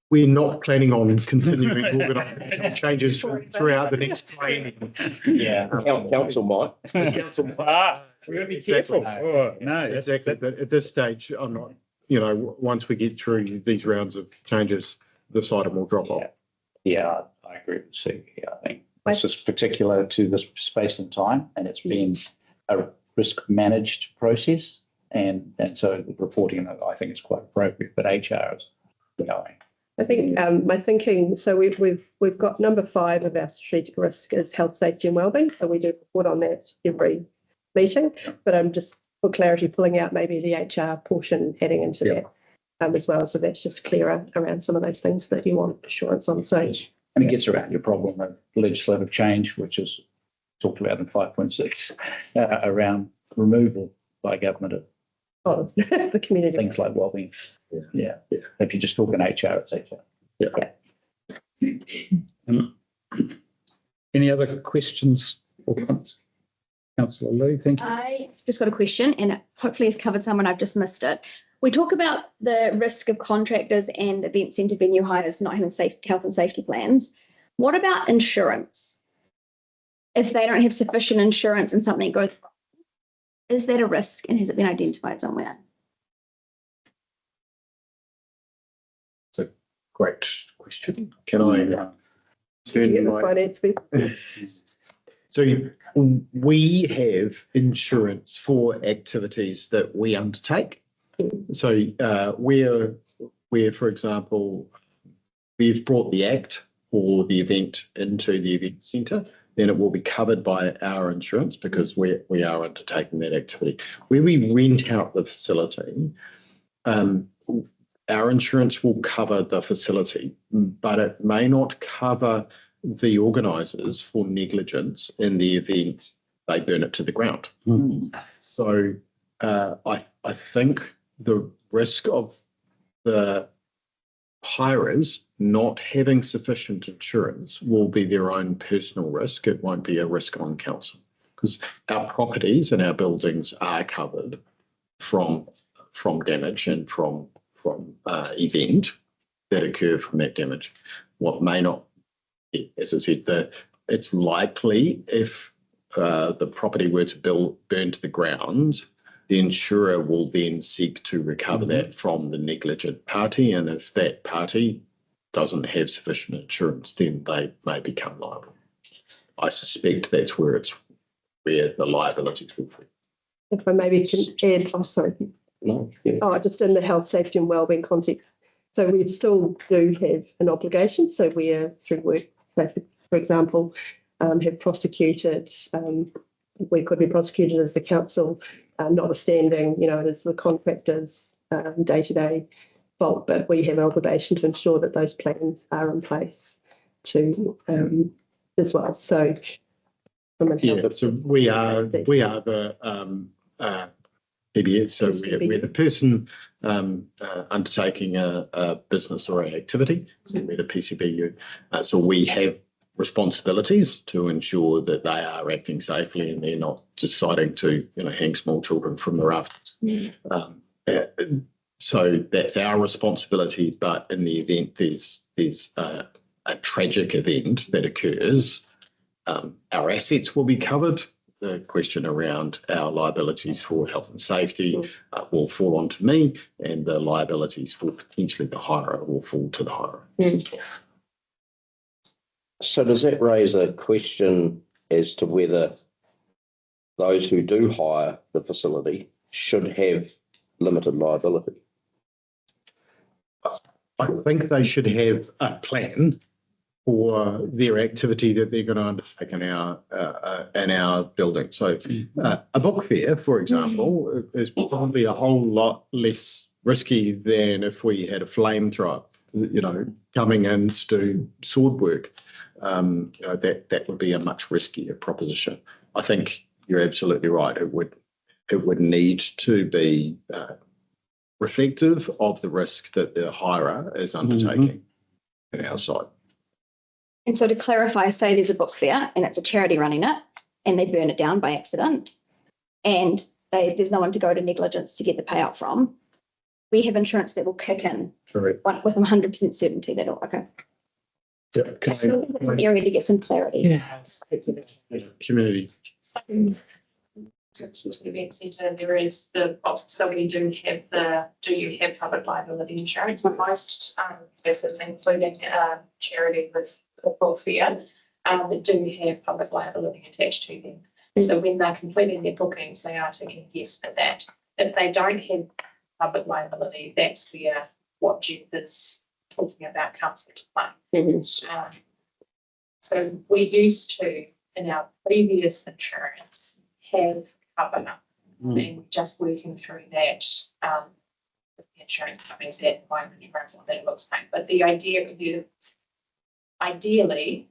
We're not planning on continuing organisational changes throughout the next training. Yeah. Council might. Council. We're going to be Exactly. careful. Oh, no, Exactly. But at this stage, I'm not, once we get through these rounds of changes, this item will drop off. Yeah, I agree with Sue. Yeah, I think this is particular to this space and time, and it's been a risk managed process. And so the reporting, I think, is quite appropriate, but HR is going. I think my thinking, so we've got number 5 of our strategic risk is health, safety and wellbeing. So we do report on that every meeting, but I'm just for clarity pulling out maybe the HR portion heading into that as well. So that's just clearer around some of those things that you want assurance on. So And it gets around your problem of legislative change, which is talked about in 5.6, around removal by government of the community. things like wellbeing. Yeah. If you're just talking HR, it's HR. Any other questions or comments? Councillor Lou, thank you. I just got a question, and hopefully it's covered some and I've just missed it. We talk about the risk of contractors and event centre venue hires not having health and safety plans. What about insurance? If they don't have sufficient insurance and something goes wrong, is that a risk and has it been identified somewhere? It's a great question. Can I turn Get the my... finance people. So we have insurance for activities that we undertake. So where, for example, we've brought the act or the event into the event centre, then it will be covered by our insurance because we are undertaking that activity. Where we rent out the facility, our insurance will cover the facility, but it may not cover the organisers for negligence in the event they burn it to the ground. So I think the risk of the hirers not having sufficient insurance will be their own personal risk. It won't be a risk on council because our properties and our buildings are covered from damage and from event that occur from that damage. What may not, as I said, it's likely if the property were to burn to the ground, the insurer will then seek to recover that from the negligent party. And if that party doesn't have sufficient insurance, then they may become liable. I suspect that's where the liabilities will be. If I maybe can add, No, yeah. just in the health, safety and wellbeing context. So we still do have an obligation. So we are through work, for example, have prosecuted, we could be prosecuted as the council, notwithstanding, it is the contractor's day-to-day fault, but we have an obligation to ensure that those plans are in place to as well. So so we are the PBS. So we're the person undertaking a business or an activity. So we're the PCBU. So we have responsibilities to ensure that they are acting safely and they're not deciding to hang small children from the rafters. So that's our responsibility. But in the event there's a tragic event that occurs, our assets will be covered the question around our liabilities for health and safety will fall onto me, and the liabilities for potentially the hirer will fall to the hirer. So does that raise a question as to whether those who do hire the facility should have limited liability? I think they should have a plan for their activity that they're going to undertake in our building. So a book fair, for example, is probably a whole lot less risky than if we had a flamethrower, coming in to do sword work. That would be a much riskier proposition. I think you're absolutely right. It would need to be reflective of the risk that the hirer is undertaking in our side. And so to clarify, say there's a book fair and it's a charity running it and they burn it down by accident and there's no one to go to negligence to get the payout from. We have insurance that will kick in with 100% certainty. Okay. Yeah, I still think it's an area to get some clarity. Yeah. Community. Event centre, there is the so we do you have public liability insurance? Most places, including charity with the book fair, that do have public liability attached to them. So when they're completing their bookings, they are ticking yes for that. If they don't have public liability, that's where what Jeff is talking about comes into play. So we used to, in our previous insurance, have cover, and we're just working through that with the insurance companies at the moment, what that looks like. But the idea, ideally,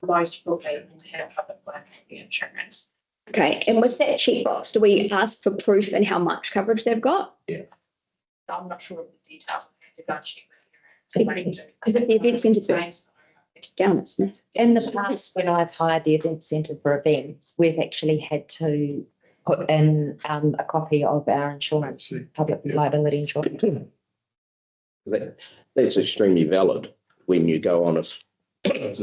most bookings have public liability insurance. Okay, and with that checkbox, do we ask for proof and how much coverage they've got? Yeah. I'm not sure of the details. I have to go and check with you. Because if the event centre's down, it's nice. In the past, when I've hired the event centre for events, we've actually had to put in a copy of our insurance, public liability insurance. That's extremely valid. When you go on a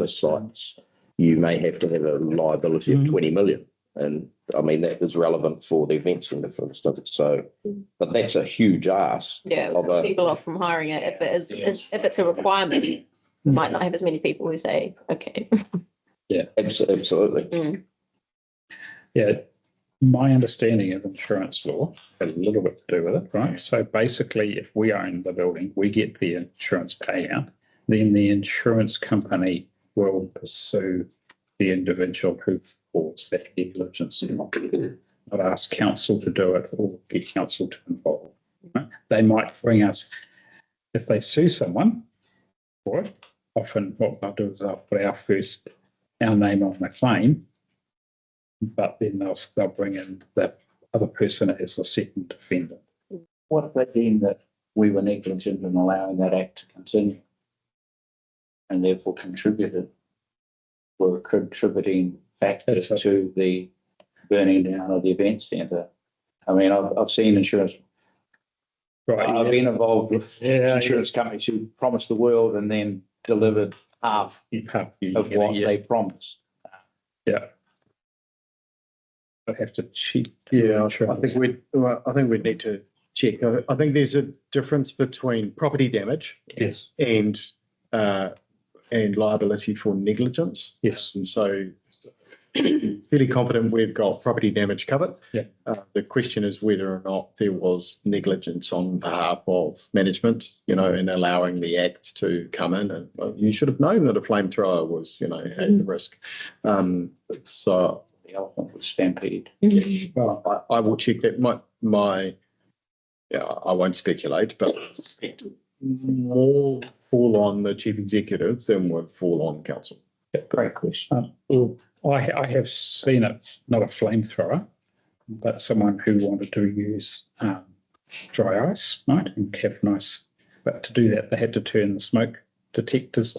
sites, you may have to have a liability of 20 million. And I mean, that is relevant for the event centre, for instance. So, but that's a huge ask. Yeah, people off from hiring it if it's a requirement. You might not have as many people who say, okay. Yeah, absolutely. Yeah, my understanding of insurance law has a little bit to do with it, right? So basically, if we own the building, we get the insurance payout, then the insurance company will pursue the individual who caused that negligence. Not ask council to do it or get council to involve. Right? They might bring us, if they sue someone for it, often what they'll do is they'll put our name on the claim, but then they'll bring in the other person as a second defendant. What if they deem that we were negligent in allowing that act to continue and therefore were contributing factors to the burning down of the event centre? I mean, I've seen insurance. Right. I've been involved with insurance companies who promised the world and then delivered half of what they promised. Yeah. I have to check. Yeah, I think we'd need to check. I think there's a difference between property damage, yes, and liability for negligence. Yes, and so fairly confident we've got property damage covered. Yeah. The question is whether or not there was negligence on behalf of management, in allowing the act to come in. And you should have known that a flamethrower was, has the risk. So the elephant was stampeded. Well, I will check that. I won't speculate, but more fall on the chief executive than would fall on council. Yeah, great question. I have seen it, not a flamethrower, but someone who wanted to use dry ice, right, and have nice. But to do that, they had to turn the smoke detectors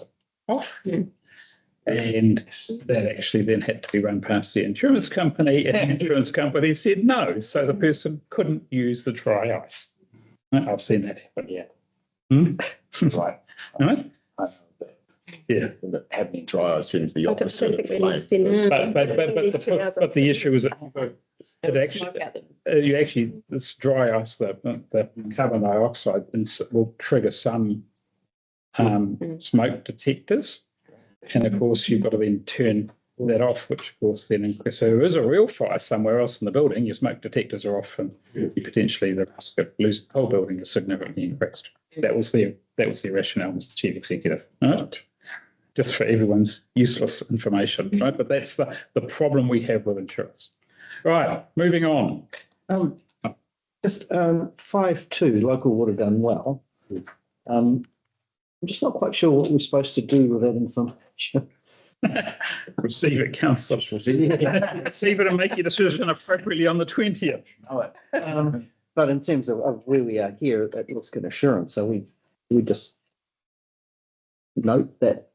off. And that actually then had to be run past the insurance company, and the insurance company said no, so the person couldn't use the dry ice. I've seen that happen. Yeah. Hmm? Right. Right. I know that. Yeah, and the happening dry ice seems the I don't opposite think of we need flame. to send them. But the issue is that it actually, you actually, this dry ice, the carbon dioxide will trigger some smoke detectors. And of course, you've got to then turn that off, which of course then, so if there is a real fire somewhere else in the building, your smoke detectors are off and you potentially the risk of losing the whole building is significantly increased. That was the rationale, Mr. Chief Executive. Right? Just for everyone's useless information, right? But that's the problem we have with insurance. Right, moving on. Just 5.2, local water done well. I'm just not quite sure what we're supposed to do with that information. Receive it, councillor. Receive it and make your decision appropriately on the 20th. But in terms of where we are here at risk and assurance, so we just note that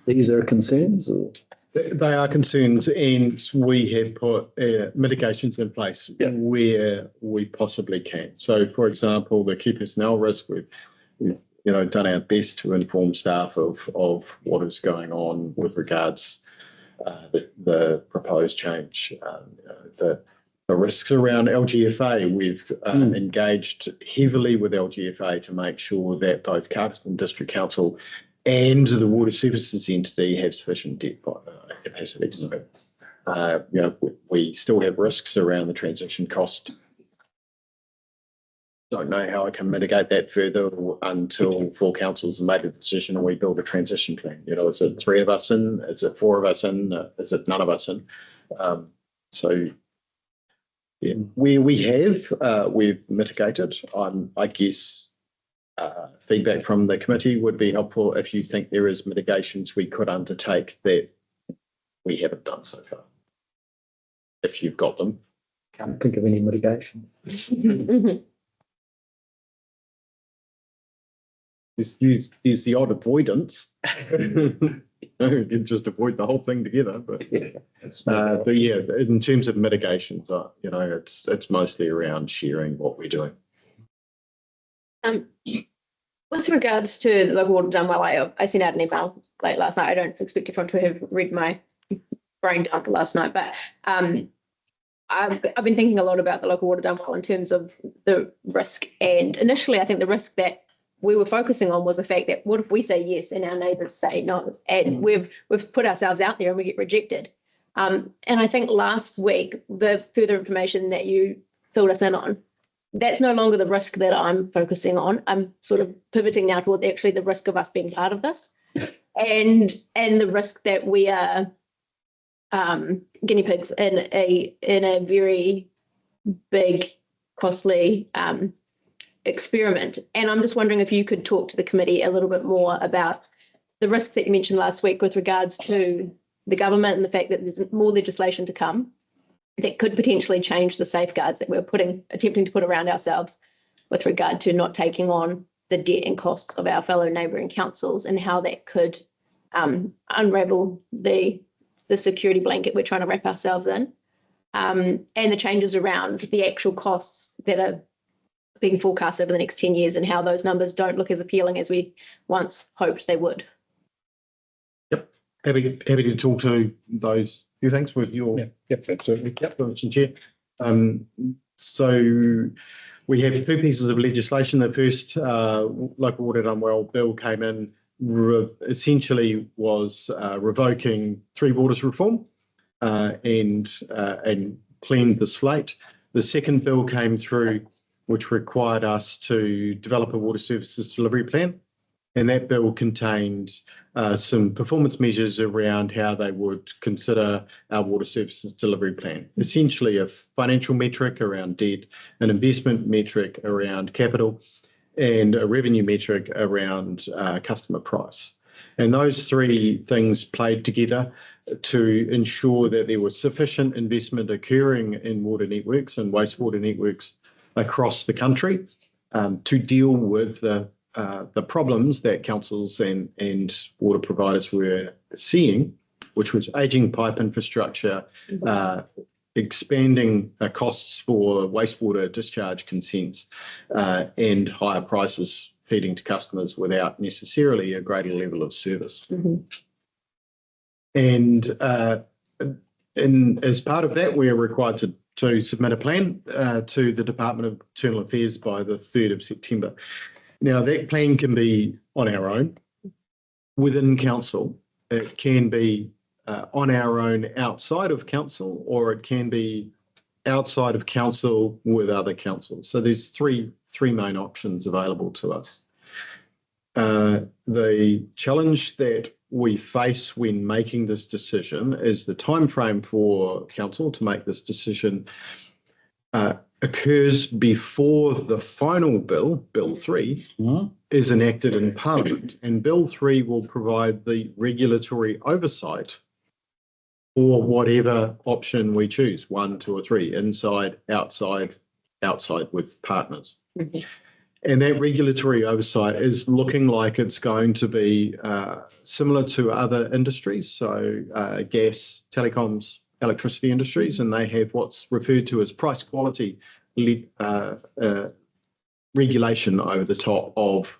these are concerns, or They are concerns, and we have put mitigations in place where we possibly can. So, for example, the key personnel risk, we've done our best to inform staff of what is going on with regards the proposed change. The risks around LGFA, we've engaged heavily with LGFA to make sure that both Carterton District Council and the Water Services entity have sufficient debt capacity. So, we still have risks around the transition cost. Don't know how I can mitigate that further until full councils have made a decision and we build a transition plan. Is it 3 of us in? Is it 4 of us in? Is it none of us in? Where we have, we've mitigated. I guess feedback from the committee would be helpful if you think there is mitigations we could undertake that we haven't done so far. If you've got them. can't think of any mitigation. There's the odd avoidance. You can just avoid the whole thing together. But yeah, in terms of mitigations, it's mostly around sharing what we're doing. With regards to the local water done well, I sent out an email late last night. I don't expect everyone to have read my brain dump last night, but I've been thinking a lot about the local water done well in terms of the risk. And initially, I think the risk that we were focusing on was the fact that what if we say yes and our neighbours say no, and we've put ourselves out there and we get rejected. And I think last week the further information that you filled us in on, that's no longer the risk that I'm focusing on. I'm sort of pivoting now towards actually the risk of us being part of this, and the risk that we are guinea pigs in a very big, costly experiment. And I'm just wondering if you could talk to the committee a little bit more about the risks that you mentioned last week with regards to the government and the fact that there's more legislation to come that could potentially change the safeguards that we're attempting to put around ourselves with regard to not taking on the debt and costs of our fellow neighbouring councils, and how that could unravel the security blanket we're trying to wrap ourselves in, and the changes around the actual costs that are being forecast over the next 10 years and how those numbers don't look as appealing as we once hoped they would. Yep, happy to talk to those few things with your absolutely. Permission, Chair. So we have 2 pieces of legislation. The first local water done well bill came in, essentially was revoking 3 waters reform and cleaned the slate. The second bill came through, which required us to develop a water services delivery plan. And that bill contained some performance measures around how they would consider our water services delivery plan. Essentially a financial metric around debt, an investment metric around capital, and a revenue metric around customer price. And those 3 things played together to ensure that there was sufficient investment occurring in water networks and wastewater networks across the country to deal with the problems that councils and water providers were seeing, which was ageing pipe infrastructure, expanding costs for wastewater discharge consents, and higher prices feeding to customers without necessarily a greater level of service. And as part of that, we are required to submit a plan to the Department of Internal Affairs by the 3rd of September. Now, that plan can be on our own within council. It can be on our own outside of council, or it can be outside of council with other councils. So there's three main options available to us. The challenge that we face when making this decision is the timeframe for council to make this decision occurs before the final bill, Bill 3, is enacted in Parliament. And Bill 3 will provide the regulatory oversight for whatever option we choose, 1, 2, or 3, inside, outside with partners. And that regulatory oversight is looking like it's going to be similar to other industries, so gas, telecoms, electricity industries, and they have what's referred to as price quality regulation over the top of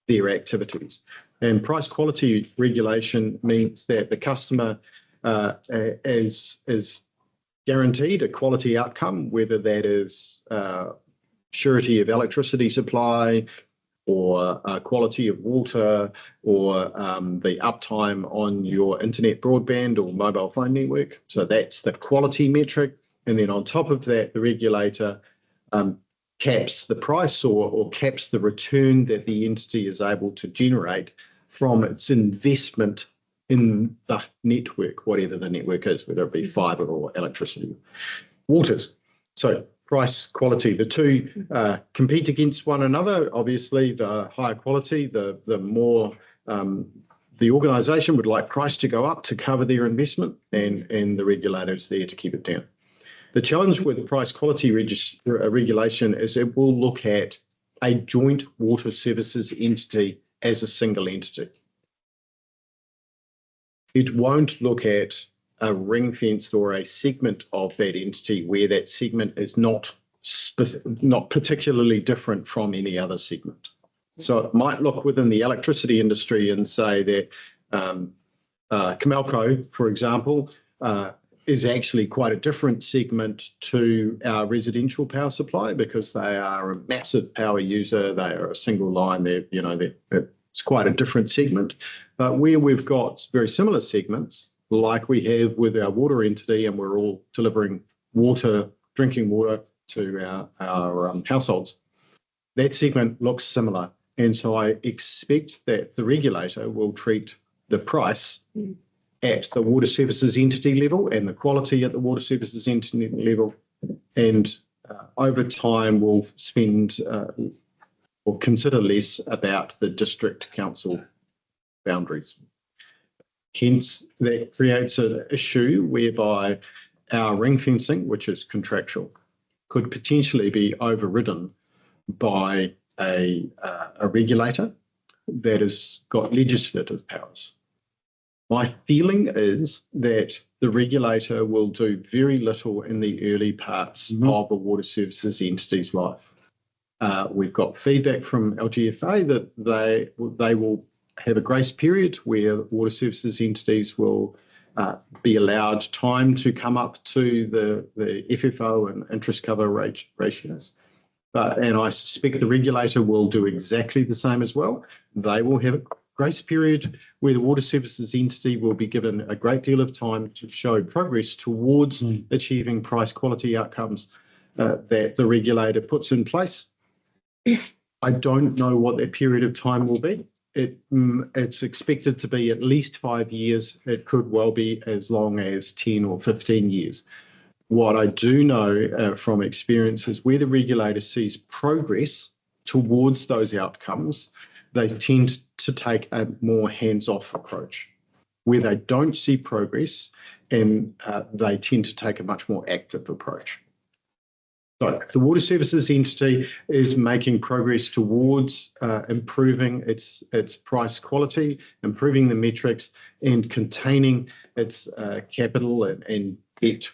their activities. And price quality regulation means that the customer is guaranteed a quality outcome, whether that is surety of electricity supply, or quality of water, or the uptime on your internet broadband or mobile phone network. So that's the quality metric. And then on top of that, the regulator caps the price or caps the return that the entity is able to generate from its investment in the network, whatever the network is, whether it be fibre or electricity, waters. So price, quality, the two compete against one another. Obviously, the higher quality, the more the organisation would like price to go up to cover their investment, and the regulator is there to keep it down. The challenge with price quality regulation is it will look at a joint water services entity as a single entity. It won't look at a ring-fenced or a segment of that entity where that segment is not particularly different from any other segment. So it might look within the electricity industry and say that Comelco, for example, is actually quite a different segment to our residential power supply, because they are a massive power user. They are a single line. It's quite a different segment. But where we've got very similar segments, like we have with our water entity, and we're all delivering water, drinking water to our households, that segment looks similar. And so I expect that the regulator will treat the price at the water services entity level and the quality at the water services entity level, and over time will spend or consider less about the district council boundaries. Hence, that creates an issue whereby our ring fencing, which is contractual, could potentially be overridden by a regulator that has got legislative powers. My feeling is that the regulator will do very little in the early parts of a water services entity's life. We've got feedback from LGFA that they will have a grace period where water services entities will be allowed time to come up to the FFO and interest cover ratios. And I suspect the regulator will do exactly the same as well. They will have a grace period where the water services entity will be given a great deal of time to show progress towards achieving price quality outcomes that the regulator puts in place. I don't know what that period of time will be. It's expected to be at least 5 years. It could well be as long as 10 or 15 years. What I do know from experience is where the regulator sees progress towards those outcomes, they tend to take a more hands-off approach. Where they don't see progress, and they tend to take a much more active approach. So if the water services entity is making progress towards improving its price quality, improving the metrics, and containing its capital and debt,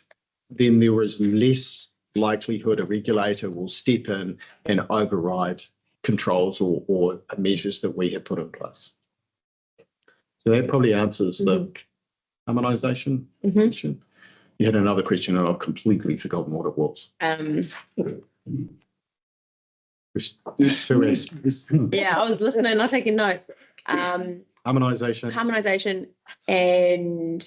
then there is less likelihood a regulator will step in and override controls or measures that we have put in place. So that probably answers the harmonisation question. You had another question and I've completely forgotten what it was. Yeah, I was listening, not taking notes. Harmonisation. And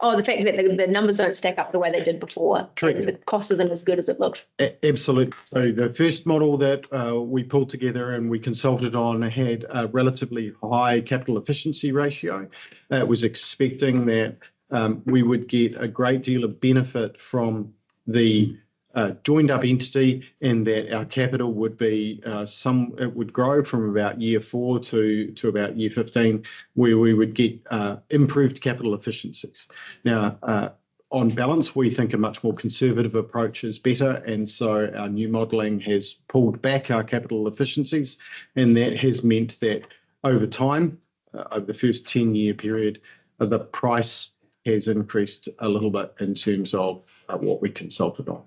the fact that the numbers don't stack up the way they did before. Correct. The cost isn't as good as it looked. Absolutely. So the first model that we pulled together and we consulted on had a relatively high capital efficiency ratio. It was expecting that we would get a great deal of benefit from the joined up entity, and that our capital would be it would grow from about year 4 to about year 15, where we would get improved capital efficiencies. Now, on balance, we think a much more conservative approach is better, and so our new modelling has pulled back our capital efficiencies, and that has meant that over time, over the first 10-year period, the price has increased a little bit in terms of what we consulted on.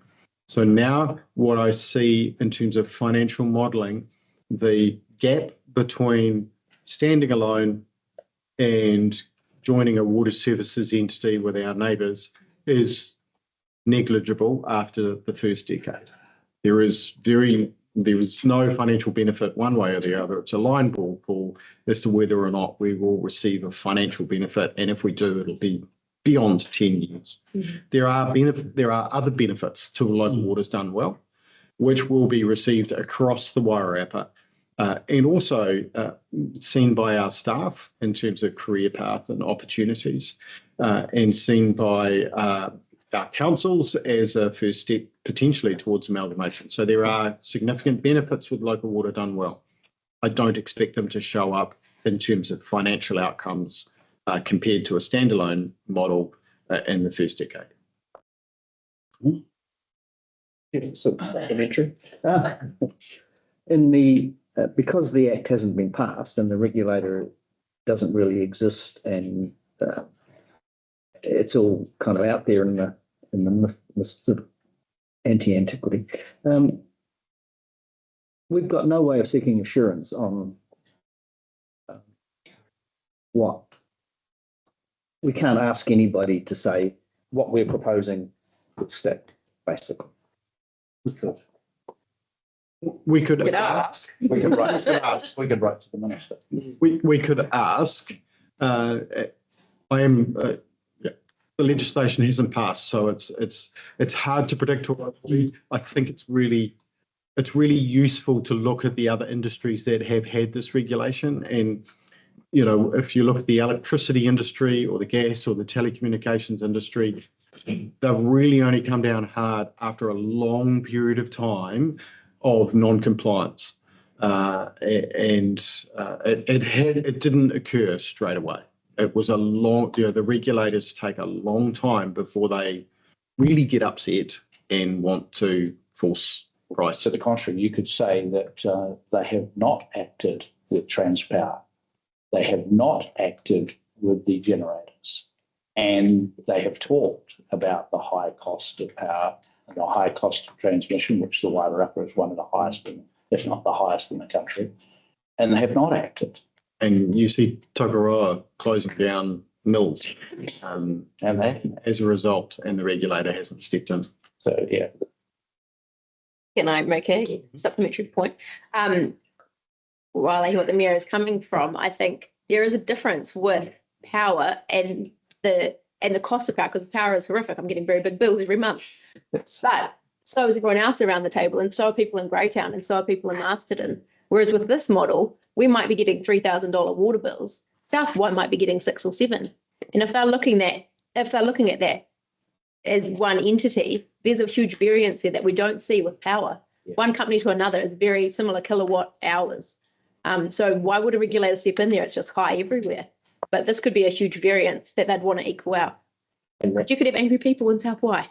So now what I see in terms of financial modelling, the gap between standing alone and joining a water services entity with our neighbours is negligible after the first decade. There is no financial benefit one way or the other. It's a line ball pool as to whether or not we will receive a financial benefit, and if we do, it'll be beyond 10 years. There are other benefits to local waters done well, which will be received across the Wairarapa and also seen by our staff in terms of career path and opportunities, and seen by our councils as a first step potentially towards amalgamation. So there are significant benefits with local water done well. I don't expect them to show up in terms of financial outcomes compared to a standalone model in the first decade. Supplementary. Because the Act hasn't been passed and the regulator doesn't really exist, and it's all kind of out there in the mists of anti-antiquity, we've got no way of seeking assurance on what. We can't ask anybody to say what we're proposing would stick, basically. We could ask. We could write to the minister. We could ask. The legislation hasn't passed, so it's hard to predict what it will be. I think it's really useful to look at the other industries that have had this regulation, and if you look at the electricity industry or the gas or the telecommunications industry, they've really only come down hard after a long period of time of non-compliance, and it didn't occur straight away. It was a long. The regulators take a long time before they really get upset and want to force price. To the contrary, you could say that they have not acted with Transpower. They have not acted with the generators, and they have talked about the high cost of power and the high cost of transmission, which the Wairarapa is one of the highest, if not the highest in the country, and they have not acted. And you see Tokoroa closing down mills as a result, and the regulator hasn't stepped in. So, yeah. Can I make a supplementary point? While I hear what the Mayor is coming from, I think there is a difference with power and the cost of power, because power is horrific. I'm getting very big bills every month. But so is everyone else around the table, and so are people in Greytown, and so are people in Masterton. Whereas with this model, we might be getting $3,000 water bills. South White might be getting 6 or 7. And if they're looking at that as one entity, there's a huge variance there that we don't see with power. Yeah. One company to another is very similar kilowatt hours. So why would a regulator step in there? It's just high everywhere. But this could be a huge variance that they'd want to equal out. But you could have angry people in South Wye.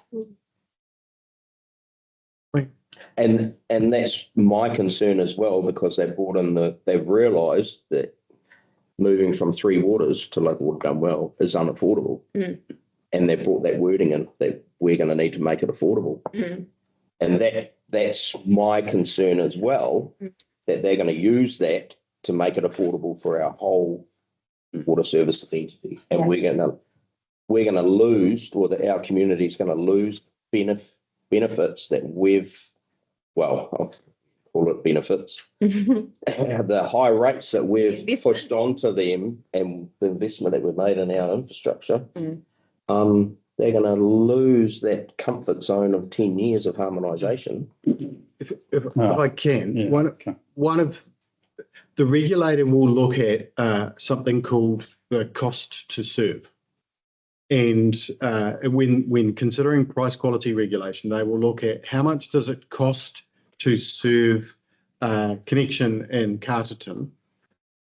And that's my concern as well, because they've realised that moving from 3 waters to local water done well is unaffordable. And they've brought that wording in that we're going to need to make it affordable. And that's my concern as well, that they're going to use that to make it affordable for our whole water service entity. And we're going to lose, or that our community is going to lose benefits that I'll call it benefits. The high rates that we've pushed onto them and the investment that we've made in our infrastructure, they're going to lose that comfort zone of 10 years of harmonisation. If I can, one of the regulator will look at something called the cost to serve. And when considering price quality regulation, they will look at how much does it cost to serve connection in Carterton,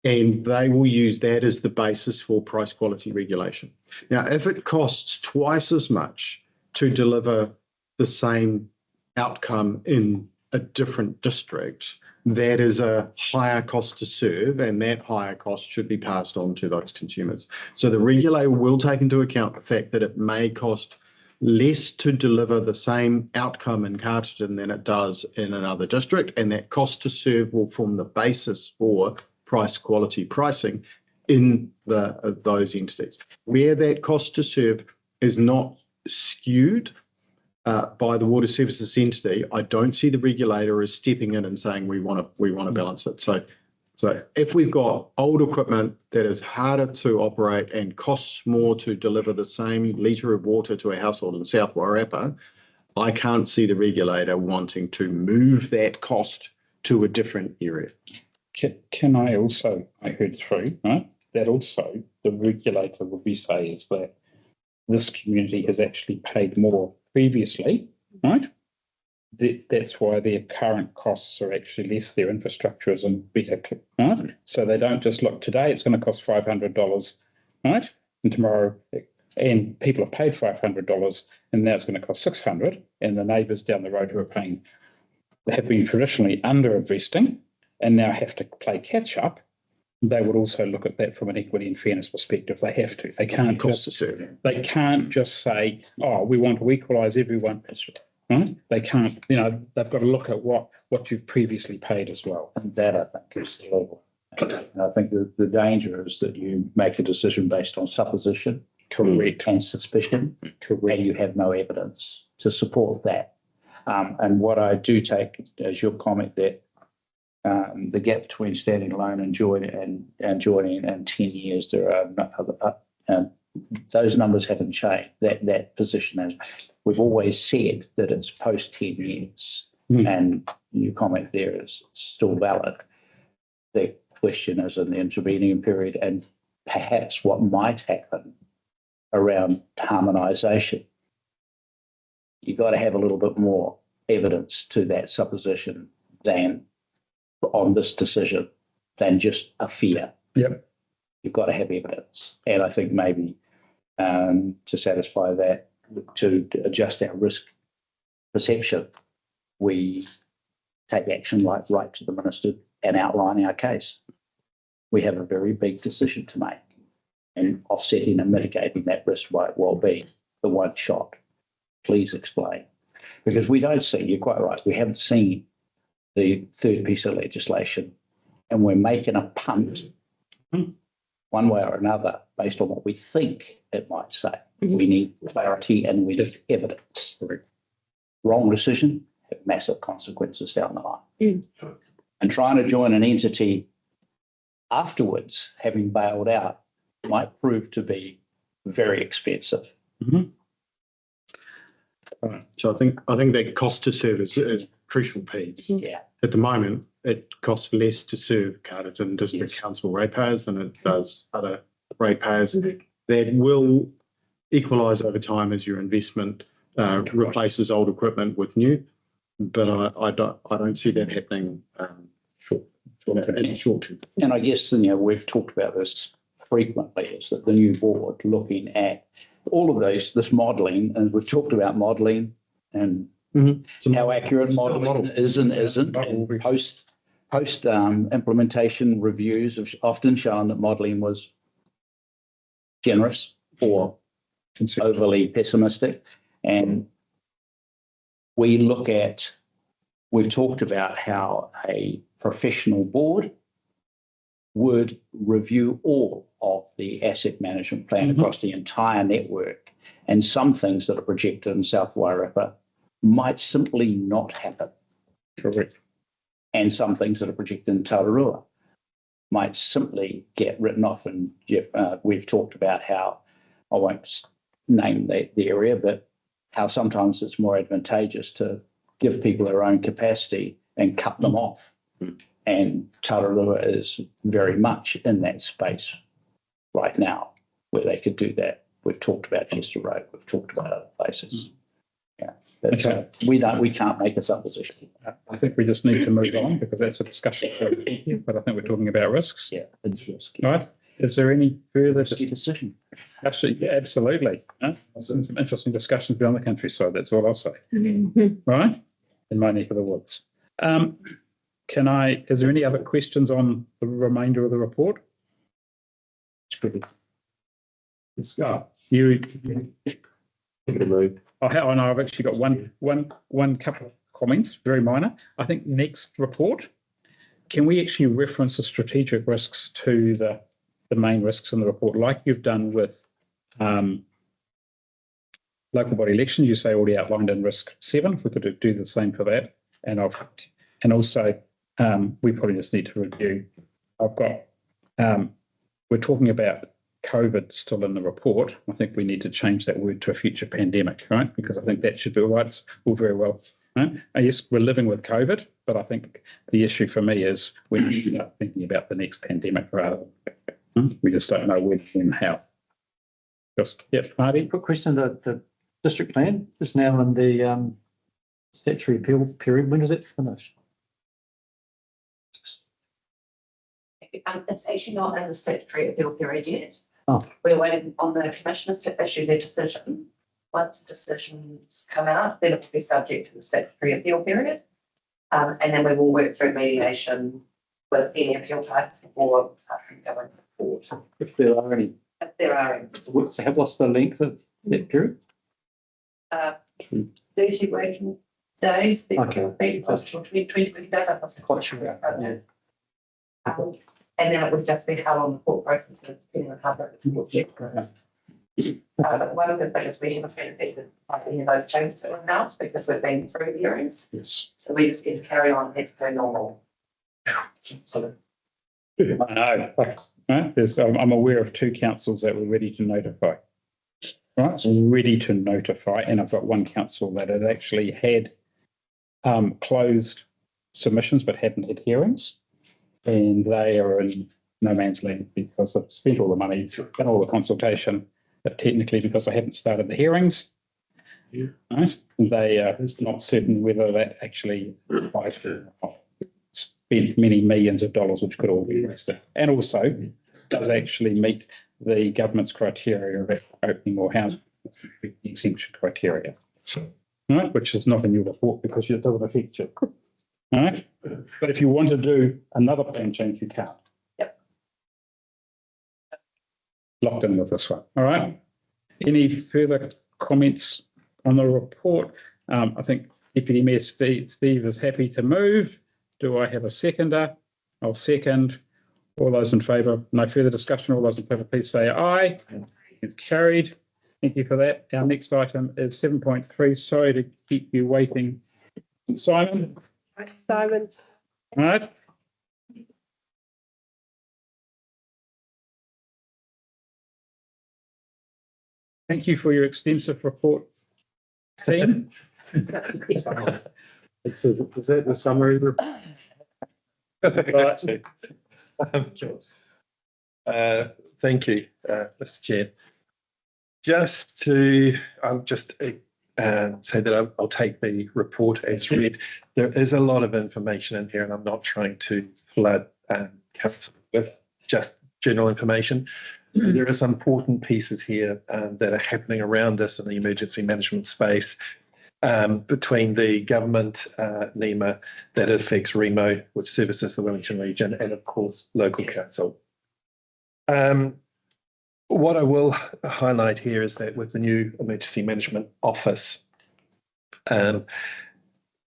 and they will use that as the basis for price quality regulation. Now, if it costs twice as much to deliver the same outcome in a different district, that is a higher cost to serve, and that higher cost should be passed on to those consumers. So the regulator will take into account the fact that it may cost less to deliver the same outcome in Carterton than it does in another district, and that cost to serve will form the basis for price quality pricing in those entities. Where that cost to serve is not skewed by the water services entity, I don't see the regulator as stepping in and saying we want to balance it. So if we've got old equipment that is harder to operate and costs more to deliver the same litre of water to a household in South Wairarapa, I can't see the regulator wanting to move that cost to a different area. Can I also, I heard through, right, that also the regulator will be saying is that this community has actually paid more previously, right? That's why their current costs are actually less, their infrastructure is in better, right? So they don't just look, today it's going to cost $500, right? And tomorrow, and people have paid $500 and now it's going to cost $600, and the neighbours down the road who are paying, have been traditionally under-investing and now have to play catch up. They would also look at that from an equity and fairness perspective. They have to. They can't just say, oh, we want to equalise everyone. Right? They can't, they've got to look at what you've previously paid as well. And that, I think, is the level. And I think the danger is that you make a decision based on supposition, correct, and suspicion, correct, and you have no evidence to support that. And what I do take as your comment that the gap between standing alone and joining in 10 years, there are those numbers haven't changed. That position has. We've always said that it's post 10 years, and your comment there is still valid. The question is in the intervening period, and perhaps what might happen around harmonisation. You've got to have a little bit more evidence to that supposition than on this decision than just a fear. Yep. You've got to have evidence. And I think maybe to satisfy that, to adjust our risk perception, we take action like write to the minister and outline our case. We have a very big decision to make, and offsetting and mitigating that risk might well be the one shot. Please explain. Because we don't see, you're quite right, we haven't seen the third piece of legislation, and we're making a punt one way or another based on what we think it might say. We need clarity and we need evidence. Wrong decision, have massive consequences down the line. And trying to join an entity afterwards, having bailed out, might prove to be very expensive. So I think that cost to serve is crucial piece. Yeah. At the moment, it costs less to serve Carterton District Council ratepayers than it does other ratepayers. That will equalise over time as your investment replaces old equipment with new. But I don't see that happening in the short term. And I guess we've talked about this frequently. Is that the new board looking at all of this modelling, and we've talked about modelling and how accurate modelling is and isn't, and post implementation reviews have often shown that modelling was generous or overly pessimistic. And we look at we've talked about how a professional board would review all of the asset management plan across the entire network. And some things that are projected in South Wairarapa might simply not happen. Correct. And some things that are projected in Tararua might simply get written off. And Jeff, we've talked about how, I won't name the area, but how sometimes it's more advantageous to give people their own capacity and cut them off. And Tararua is very much in that space right now where they could do that. We've talked about Chester Road. We've talked about other places. Yeah, but, Okay. we can't make a supposition. I think we just need to move on because that's a discussion. But I think we're talking about risks. Yeah, it's risky. Right. Is there any further Risky decision. Actually, yeah, absolutely. Some interesting discussions beyond the countryside. That's all I'll say. Right? In my neck of the woods. Is there any other questions on the remainder of the report? Scott, you. I know I've actually got one couple of comments, very minor. I think next report, can we actually reference the strategic risks to the main risks in the report, like you've done with local body elections? You say already outlined in risk 7. If we could do the same for that, and also we probably just need to review. We're talking about COVID still in the report. I think we need to change that word to a future pandemic, right? Because I think that should be all right. It's all very well. Right? Yes, we're living with COVID, but I think the issue for me is we need to start thinking about the next pandemic rather than we just don't know when and how. Just, Marty? Quick question, the district plan is now in the statutory appeal period. When does it finish? It's actually not in the statutory appeal period yet. Oh. We're waiting on the commissioners to issue their decision. Once decisions come out, then it will be subject to the statutory appeal period. And then we will work through mediation with any appeal types before going forward. If there are any. If there are any. So what's the length of that period? 30 working days. Okay. 20 days. I'm Quite sure. Yeah. And then it would just be how long the court process is, depending on how the court goes. But one of the things we haven't been affected by any of those changes that were announced because we've been through hearings. Yes. So we just get to carry on as per normal. I know. Right? I'm aware of 2 councils that were ready to notify. Right? Ready to notify. And I've got one council that had actually had closed submissions but hadn't had hearings. And they are in no man's land because they've spent all the money, done all the consultation, but technically because they haven't started the hearings, right? They are not certain whether that actually applies to spend many millions of dollars, which could all be wasted. And also does actually meet the government's criteria of opening more housing, the exemption criteria, right? Which is not in your report because it doesn't affect you. All right. But if you want to do another plan change, you can't. Yep. Locked in with this one. All right. Any further comments on the report? I think Deputy Mayor Steve is happy to move. Do I have a seconder? I'll second. All those in favour? No further discussion. All those in favour, please say aye. It's carried. Thank you for that. Our next item is 7.3. Sorry to keep you waiting. Simon? Simon. All right. Thank you for your extensive report, team. Is that the summary? Thank you, Mr. Chair. Just to say that I'll take the report as read. There is a lot of information in here, and I'm not trying to flood council with just general information. There are some important pieces here that are happening around us in the emergency management space between the government, NEMA, that affects REMO, which services the Wellington region, and of course, local council. What I will highlight here is that with the new Emergency Management Office,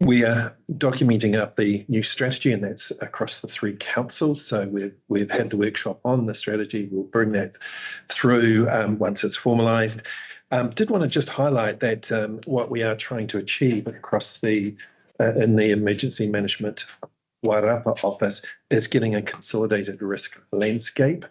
We are documenting up the new strategy, and that's across the 3 councils. So we've had the workshop on the strategy. We'll bring that through once it's formalised. Did want to just highlight that what we are trying to achieve across the in the emergency management Wairarapa office is getting a consolidated risk landscape.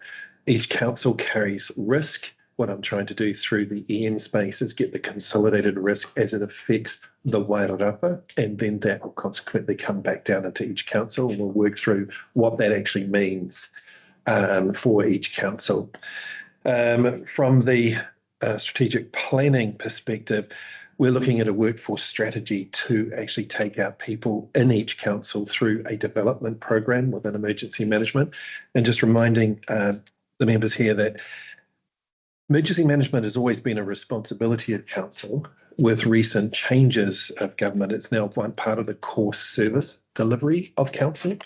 Each council carries risk. What I'm trying to do through the EM space is get the consolidated risk as it affects the Wairarapa, and then that will consequently come back down into each council, and we'll work through what that actually means for each council. From the strategic planning perspective, we're looking at a workforce strategy to actually take our people in each council through a development program within emergency management, and just reminding the members here that emergency management has always been a responsibility of council. With recent changes of government, it's now one part of the core service delivery of council.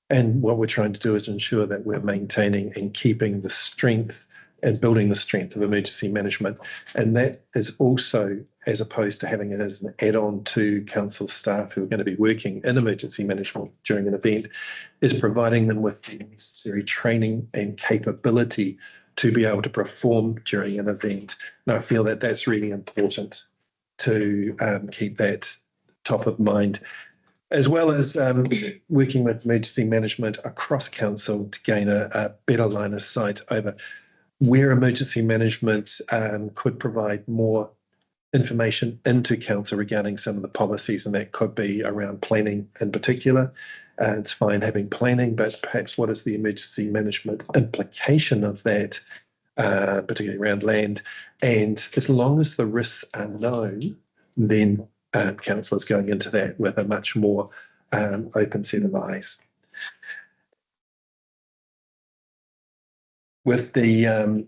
And what we're trying to do is ensure that we're maintaining and keeping the strength and building the strength of emergency management. And that is also, as opposed to having it as an add-on to council staff who are going to be working in emergency management during an event, is providing them with the necessary training and capability to be able to perform during an event. And I feel that that's really important to keep that top of mind, as well as working with emergency management across council to gain a better line of sight over where emergency management could provide more information into council regarding some of the policies, and that could be around planning in particular. It's fine having planning, but perhaps what is the emergency management implication of that, particularly around land? And as long as the risks are known, then council is going into that with a much more open set of eyes. With the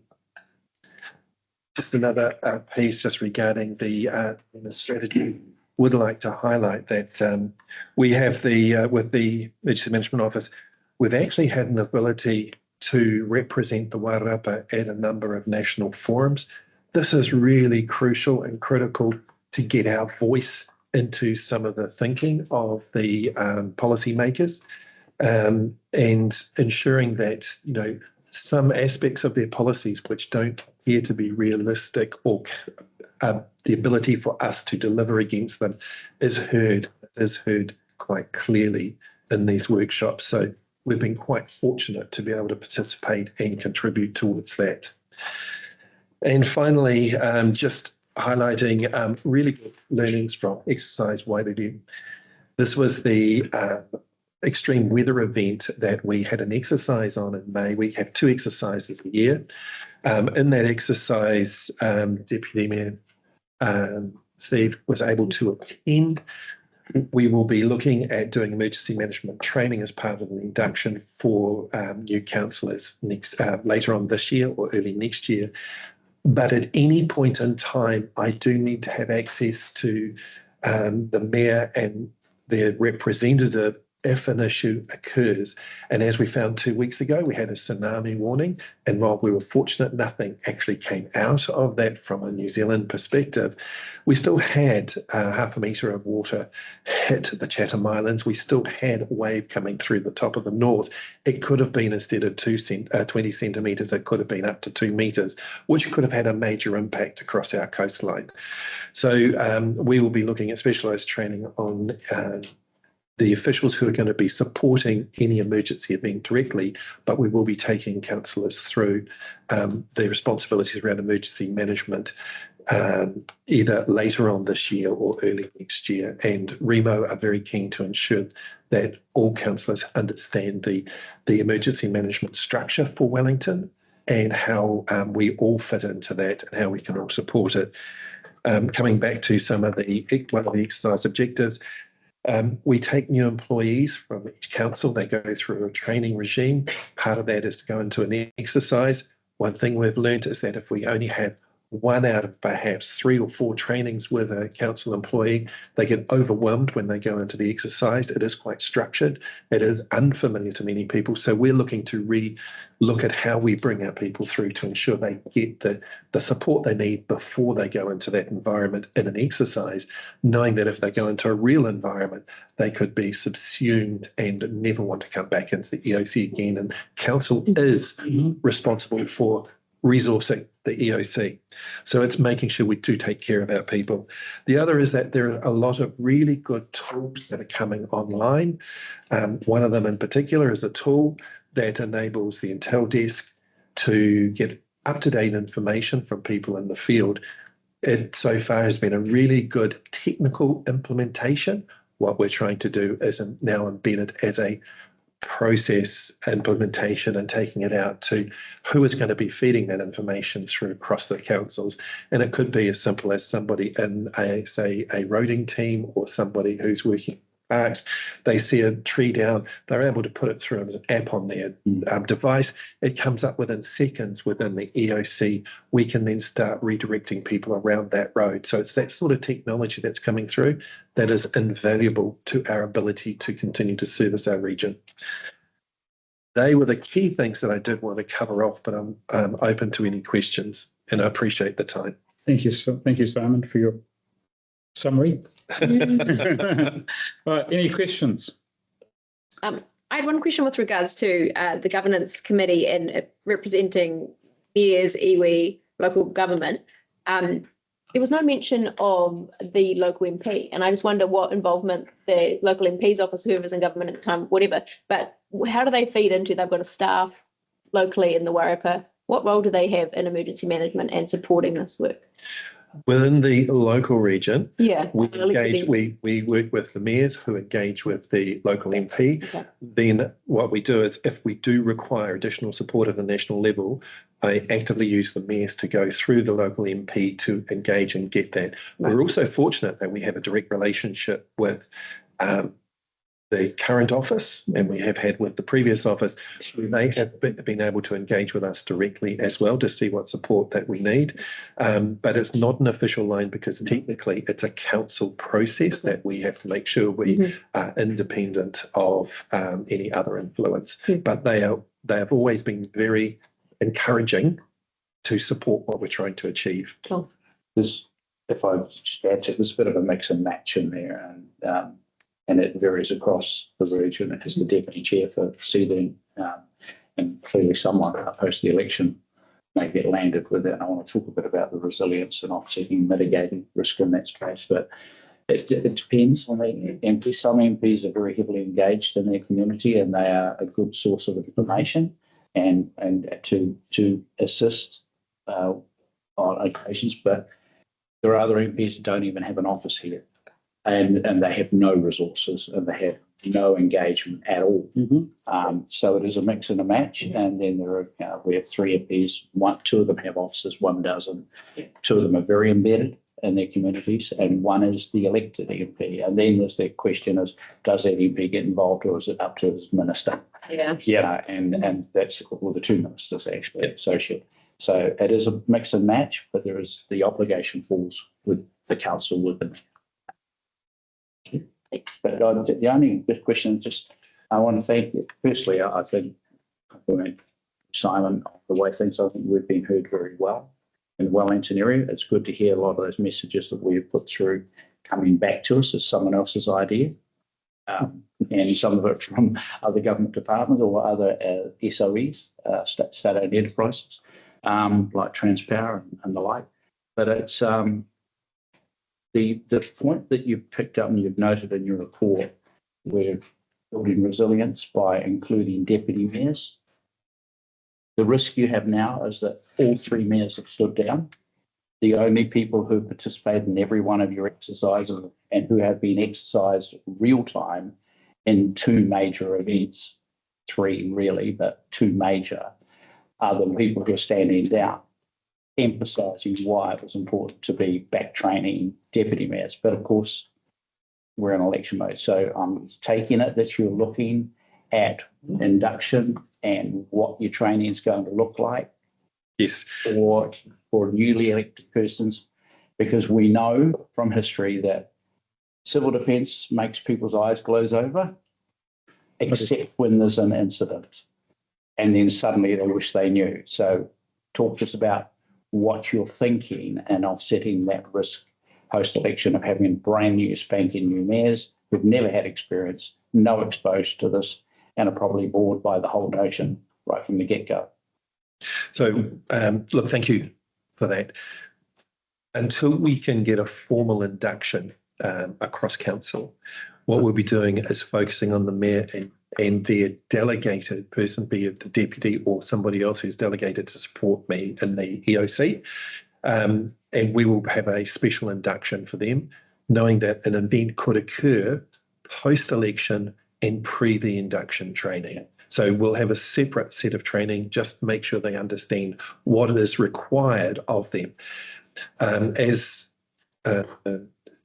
just another piece just regarding the strategy, would like to highlight that we have with the Emergency Management Office, we've actually had an ability to represent the Wairarapa at a number of national forums. This is really crucial and critical to get our voice into some of the thinking of the policymakers, and ensuring that, you know, some aspects of their policies which don't appear to be realistic, or the ability for us to deliver against them is heard quite clearly in these workshops. So we've been quite fortunate to be able to participate and contribute towards that. And finally, just highlighting really good learnings from Exercise Wairedu. This was the extreme weather event that we had an exercise on in May. We have 2 exercises a year. In that exercise, Deputy Mayor Steve was able to attend. We will be looking at doing emergency management training as part of an induction for new councillors later on this year or early next year. But at any point in time, I do need to have access to the mayor and their representative if an issue occurs. And as we found 2 weeks ago, we had a tsunami warning. And while we were fortunate, nothing actually came out of that from a New Zealand perspective. We still had 0.5 metre of water hit the Chatham Islands. We still had a wave coming through the top of the north. It could have been, instead of 20 centimetres, it could have been up to 2 metres, which could have had a major impact across our coastline. So we will be looking at specialised training on the officials who are going to be supporting any emergency event directly, but we will be taking councillors through the responsibilities around emergency management either later on this year or early next year. And Remo are very keen to ensure that all councillors understand the emergency management structure for Wellington and how we all fit into that and how we can all support it. Coming back to one of the exercise objectives, we take new employees from each council. They go through a training regime. Part of that is to go into an exercise. One thing we've learned is that if we only have one out of perhaps 3 or 4 trainings with a council employee. They get overwhelmed when they go into the exercise. It is quite structured. It is unfamiliar to many people. So we're looking to look at how we bring our people through to ensure they get the support they need before they go into that environment in an exercise, knowing that if they go into a real environment, they could be subsumed and never want to come back into the EOC again. And council is responsible for resourcing the EOC. So it's making sure we do take care of our people. The other is that there are a lot of really good tools that are coming online. One of them in particular is a tool that enables the Intel desk to get up-to-date information from people in the field. It so far has been a really good technical implementation. What we're trying to do is now embed it as a process implementation and taking it out to who is going to be feeding that information through across the councils. And it could be as simple as somebody in a roading team or somebody who's working parks. They see a tree down, they're able to put it through as an app on their device. It comes up within seconds within the EOC. We can then start redirecting people around that road. So it's that sort of technology that's coming through that is invaluable to our ability to continue to service our region. They were the key things that I did want to cover off, but I'm open to any questions and I appreciate the time. Thank you, Simon, for your summary. Right, any questions? I had one question with regards to the governance committee and representing mayors, iwi, local government. There was no mention of the local MP, and I just wonder what involvement the local MP's office, whoever's in government at the time, whatever, but how do they feed into, they've got a staff locally in the Wairarapa, what role do they have in emergency management and supporting this work? Within the local region, Yeah, we engage, we work with the mayors who engage with the local MP. Okay. Then what we do is if we do require additional support at a national level, I actively use the mayors to go through the local MP to engage and get that. Right. We're also fortunate that we have a direct relationship with the current office, and we have had with the previous office. They have been able to engage with us directly as well to see what support that we need. But it's not an official line because technically it's a council process that we have to make sure we are independent of any other influence. But they have always been very encouraging to support what we're trying to achieve. Cool. There's, if I just add to, there's a bit of a mix and match in there, and it varies across the region. As the deputy chair for Seedling, and clearly someone post the election may get landed with it. And I want to talk a bit about the resilience and offsetting, mitigating risk in that space. But it depends on the MPs. Some MPs are very heavily engaged in their community, and they are a good source of information and to assist on occasions. But there are other MPs that don't even have an office here. And they have no resources and they have no engagement at all. So it is a mix and a match. And then there are we have 3 MPs. 2 of them have offices, 1 doesn't. 2 of them are very embedded in their communities, and 1 is the elected MP. And then there's that question: is does that MP get involved, or is it up to his minister? Yeah. And that's the 2 ministers actually associate. So it is a mix and match, but there is the obligation falls with the council with them. But the only question, just I want to thank you. Firstly, I think Simon, the way things, I think we've been heard very well in the Wellington area. It's good to hear a lot of those messages that we've put through coming back to us as someone else's idea, and some of it from other government departments or other SOEs, state-owned enterprises, like Transpower and the like. But it's the point that you've picked up and you've noted in your report, we're building resilience by including deputy mayors. The risk you have now is that all 3 mayors have stood down. The only people who participate in every one of your exercises and who have been exercised real time in 2 major events, 3 really, but 2 major, are the people who are standing down, emphasising why it was important to be back training deputy mayors. But of course, we're in election mode. So I'm taking it that you're looking at induction and what your training is going to look like Yes. for newly elected persons, because we know from history that civil defence makes people's eyes glaze over, except when there's an incident. And then suddenly they wish they knew. So talk to us about what you're thinking and offsetting that risk post-election of having brand new spanking new mayors who've never had experience, no exposure to this, and are probably bored by the whole notion right from the get-go. So, look, thank you for that. Until we can get a formal induction across council, what we'll be doing is focusing on the mayor and their delegated person, be it the deputy or somebody else who's delegated to support me in the EOC. And we will have a special induction for them, knowing that an event could occur post-election and pre the induction training. So we'll have a separate set of training, just to make sure they understand what it is required of them. As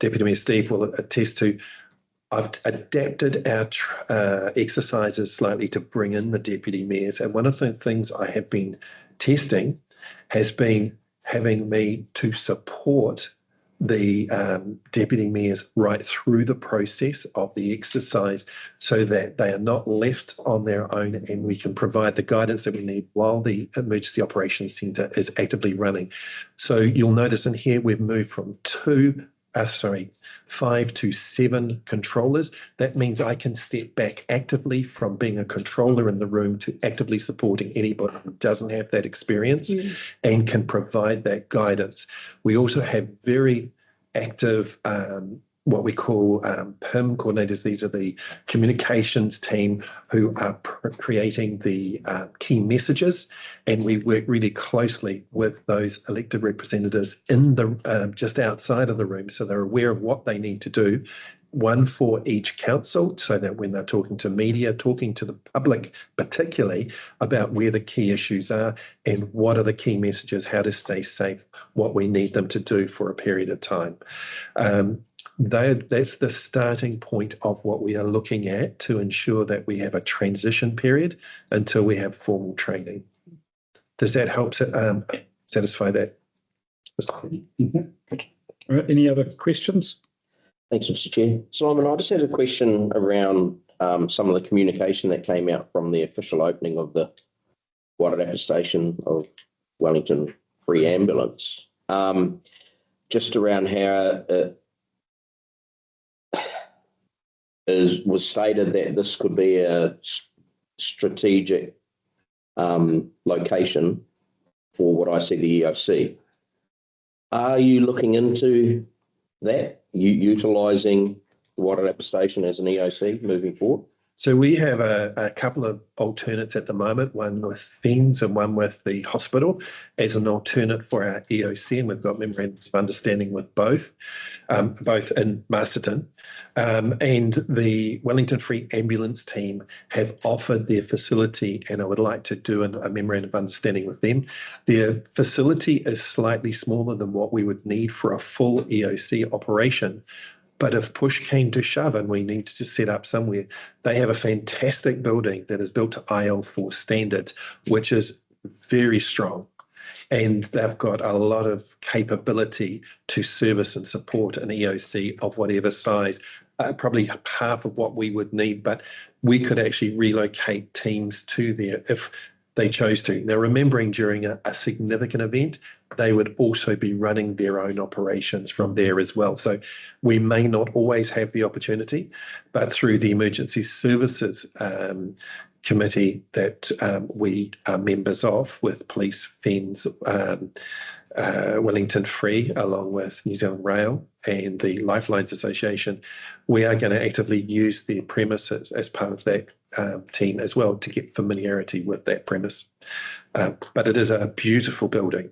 Deputy Mayor Steve will attest to, I've adapted our exercises slightly to bring in the deputy mayors. And one of the things I have been testing has been having me to support the deputy mayors right through the process of the exercise, so that they are not left on their own and we can provide the guidance that we need while the Emergency Operations Centre is actively running. So you'll notice in here we've moved from 5 to 7 controllers. That means I can step back actively from being a controller in the room to actively supporting anybody who doesn't have that experience and can provide that guidance. We also have very active what we call PIM coordinators. These are the communications team who are creating the key messages, and we work really closely with those elected representatives in the just outside of the room, so they're aware of what they need to do, one for each council, so that when they're talking to media, talking to the public particularly, about where the key issues are and what are the key messages, how to stay safe, what we need them to do for a period of time. That's the starting point of what we are looking at to ensure that we have a transition period until we have formal training. Does that help satisfy that? All right, any other questions? Thanks, Mr. Chair. Simon, I just had a question around some of the communication that came out from the official opening of the Wairarapa station of Wellington Free Ambulance, just around how it was stated that this could be a strategic location for what I see the EOC. Are you looking into that, utilising the Wairarapa station as an EOC moving forward? So we have a couple of alternates at the moment, one with FENS and one with the hospital as an alternate for our EOC, and we've got memorandums of understanding with both in Masterton. And the Wellington Free Ambulance team have offered their facility, and I would like to do a memorandum of understanding with them. Their facility is slightly smaller than what we would need for a full EOC operation. But if push came to shove and we needed to set up somewhere, they have a fantastic building that is built to IL4 standards, which is very strong. And they've got a lot of capability to service and support an EOC of whatever size, probably half of what we would need, but we could actually relocate teams to there if they chose to. Now, remembering during a significant event, they would also be running their own operations from there as well. So we may not always have the opportunity, but through the Emergency Services Committee that we are members of, with Police, FENS, Wellington Free, along with New Zealand Rail and the Lifelines Association, we are going to actively use their premises as part of that team as well to get familiarity with that premise. But it is a beautiful building.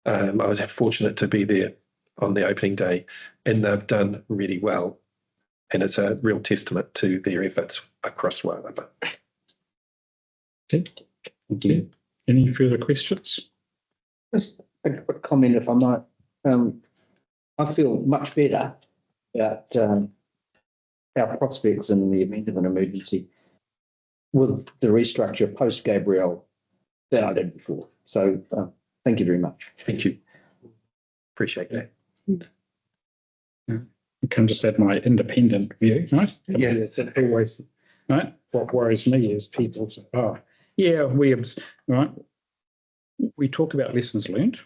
I was fortunate to be there on the opening day, and they've done really well. And it's a real testament to their efforts across Wairarapa. Okay, thank you. Any further questions? Just a quick comment, if I might. I feel much better about our prospects in the event of an emergency with the restructure post Gabrielle than I did before. So Thank you very much. Thank you. Appreciate that. I can just add my independent view, right? Yeah. It's always, right? What worries me is people say, oh, yeah, right? We talk about lessons learned,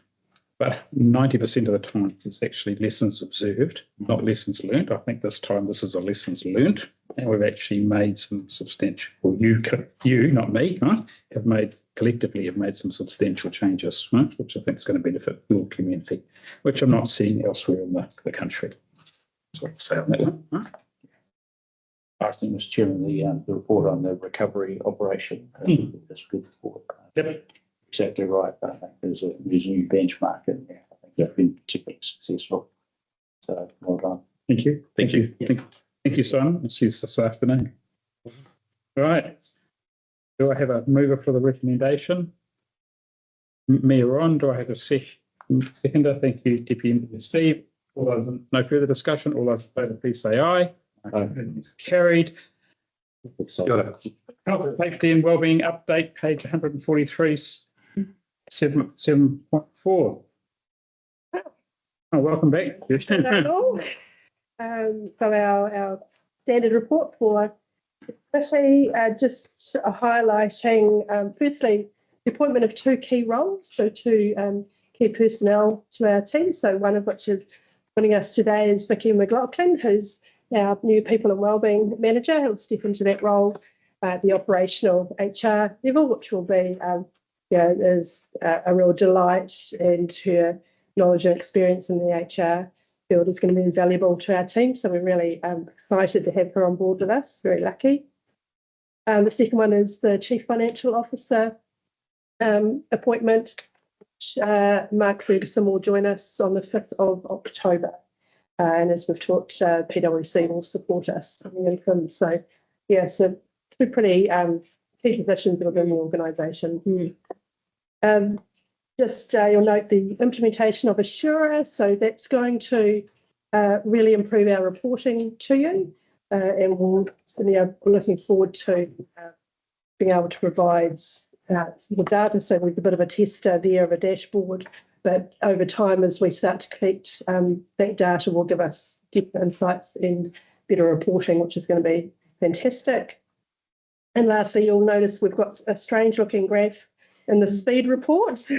but 90% of the time it's actually lessons observed, not lessons learned. I think this time this is a lessons learned, and we've actually made some substantial, well, you, not me, right? Collectively have made some substantial changes, right? Which I think is going to benefit your community, which I'm not seeing elsewhere in the country. That's what I'd say on that one. Right? I think, Mr. Chairman, the report on the recovery operation is good report. Yep. Exactly right. I think there's a new benchmark in there. I think they've been particularly successful. So well done. Thank you. Thank you. Thank you, Simon. I'll see you this afternoon. Right. Do I have a mover for the recommendation? Mayor on, do I have a seconder? Thank you, Deputy Engineer Steve. All those, no further discussion. All those in favour, please say aye. It's carried. Health, safety and wellbeing update, page 143, 7.4. Oh, welcome back. So our standard report for especially just highlighting firstly the appointment of two key roles, so two key personnel to our team. So one of which is joining us today is Vicky McLaughlin, who's our new People and Wellbeing Manager. Who'll step into that role at the operational HR level, which will be is a real delight, and her knowledge and experience in the HR field is going to be invaluable to our team. So we're really excited to have her on board with us. Very lucky. The second one is the Chief Financial Officer appointment. Mark Ferguson will join us on the 5th of October. And as we've talked, PwC will support us in the interim. So, yeah, so two pretty key positions within the organisation. You'll note the implementation of Assura. So that's going to really improve our reporting to you. And we're looking forward to being able to provide the data. So there's a bit of a tester there of a dashboard. But over time, as we start to collect that data, will give us deeper insights and better reporting, which is going to be fantastic. And lastly, you'll notice we've got a strange-looking graph in the speed report. So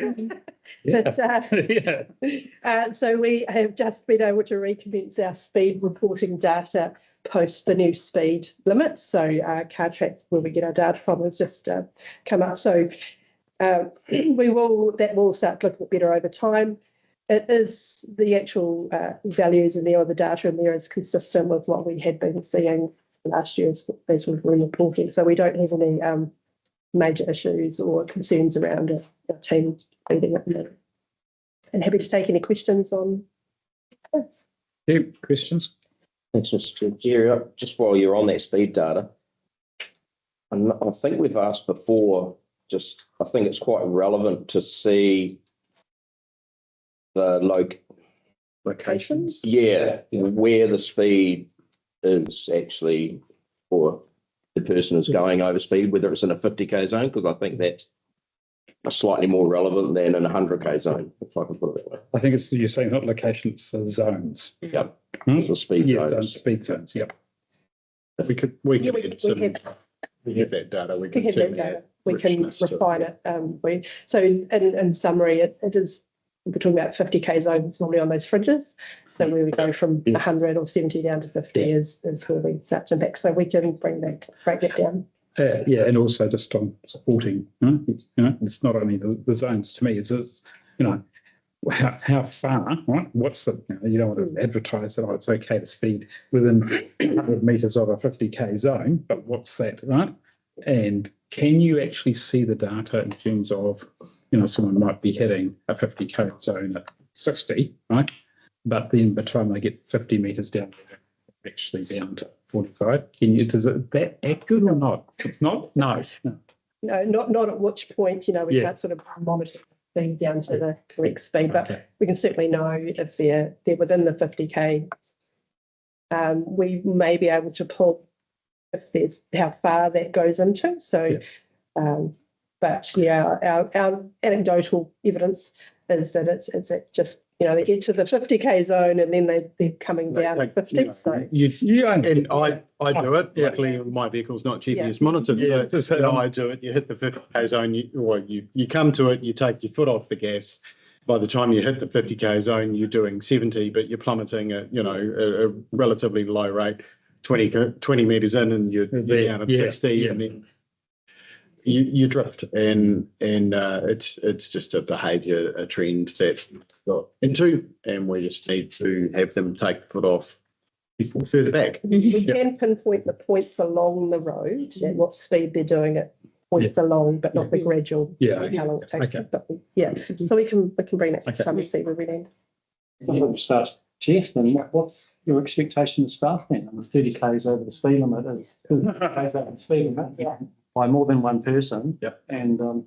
we have just been able to recommence our speed reporting data post the new speed limits. So Cartrack, where we get our data from, has just come up. So that will start looking better over time. It is the actual values in there, or the data in there, is consistent with what we had been seeing last year as we've been reporting. So we don't have any major issues or concerns around our team leading at the moment. And happy to take any questions on this. Yeah, questions? Thanks, Mr. Jerry. Just while you're on that speed data, I think we've asked before, I think it's quite relevant to see the locations. Yeah, where the speed is actually, or the person is going over speed, whether it's in a 50k zone, because I think that's slightly more relevant than in a 100k zone, if I can put it that way. I think you're saying not location, it's zones. Yep. So speed zones. Speed zones. Yep. We have that data. We can refine it. In summary, it is, we're talking about 50k zones normally on those fringes. So where we go from 100 or 70 down to 50 is where we start to impact. So we can break that down. And also just on supporting, it's not only the zones. To me, it's how far, right? What's the, you don't want to advertise that, it's okay to speed within 100 metres of a 50k zone, but what's that, right? And can you actually see the data in terms of, someone might be hitting a 50k zone at 60, right? But then by the time they get 50 metres down, they're actually down to 45. Is it that accurate or not? It's not? No, not at which point, we can't sort of monitor things down to the correct speed, but we can certainly know if they're within the 50k. We may be able to pull if there's how far that goes into. So, But yeah, our anecdotal evidence is that it's just, they get to the 50k zone and then they're coming down to 50. So And I do it. Luckily, my vehicle's not GPS monitored. Yeah, So, I do it. You hit the 50k zone, you come to it, you take your foot off the gas. By the time you hit the 50k zone, you're doing 70, but you're plummeting at, a relatively low rate, 20 meters in, and you're down at 60, and then you drift, and it's just a behaviour, a trend that we've got into, and we just need to have them take the foot off people further back. we can pinpoint the points along the road and what speed they're doing it. Points along, but not the gradual. How long it takes. Okay. But so we can bring that next time and see where we land. Starts, Jeff, then what's your expectation of staff then? 30 k's over the speed limit is 30 k's over the speed limit. Yeah. By more than one person. Yep. And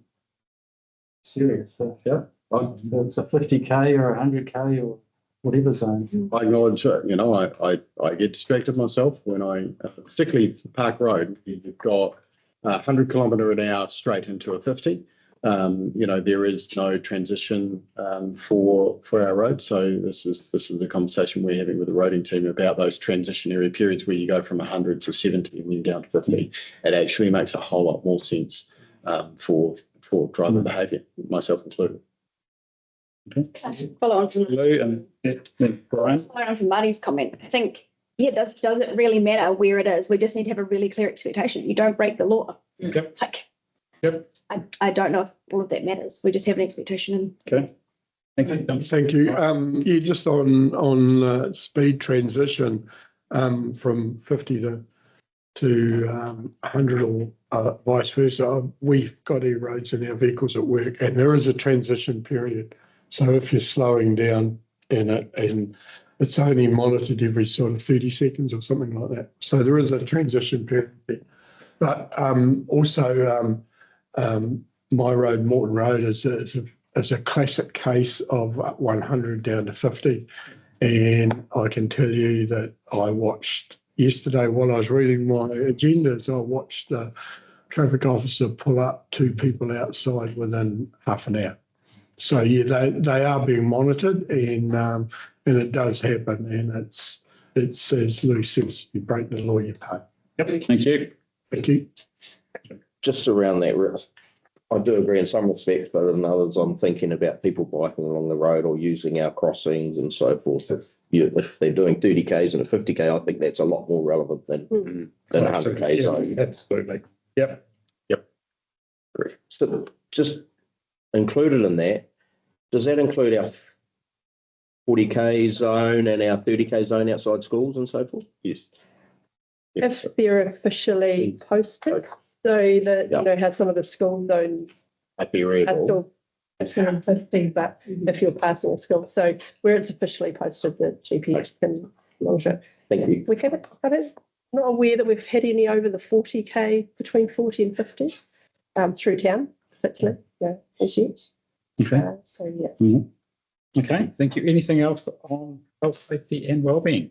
serious. So, it's a 50k or 100k or whatever zone. I acknowledge, I get distracted myself when particularly Park Road, you've got 100 kilometre an hour straight into a 50. There is no transition for our road. So this is the conversation we're having with the roading team about those transitionary periods where you go from 100 to 70 and then down to 50. It actually makes a whole lot more sense for driver behaviour, myself included. Follow on from Lou and Brian. follow on from Marty's comment. I think, does it really matter where it is? We just need to have a really clear expectation. You don't break the law. Yep. Like, I don't know if all of that matters. We just have an expectation. Okay. Thank you. Thank you. Just on speed transition from 50 to 100 or vice versa. We've got e-roads in our vehicles at work, and there is a transition period. So if you're slowing down in it, and it's only monitored every sort of 30 seconds or something like that. So there is a transition period. But also, my road, Morton Road, is a classic case of 100 down to 50. And I can tell you that I watched yesterday while I was reading my agendas, I watched the traffic officer pull up 2 people outside within half an hour. So they are being monitored, and it does happen. And it's as Lou says, you break the law, you pay. Yep. Thank you. Thank you. Just around that, I do agree in some respects, but in others, I'm thinking about people biking along the road or using our crossings and so forth. If they're doing 30 k's and a 50k, I think that's a lot more relevant than 100 k's. Absolutely. Yep. So just included in that, does that include our 40k zone and our 30k zone outside schools and so forth? Yes. If they're officially posted, so that how some of the schools don't Happy readable. 50, but if you're passing a school, so where it's officially posted, the GPS can monitor it. Thank you. We haven't, not aware that we've had any over the 40k, between 40 and 50 through town, particularly, as yet. Okay. So yeah. Okay. Thank you. Anything else on health, safety and wellbeing?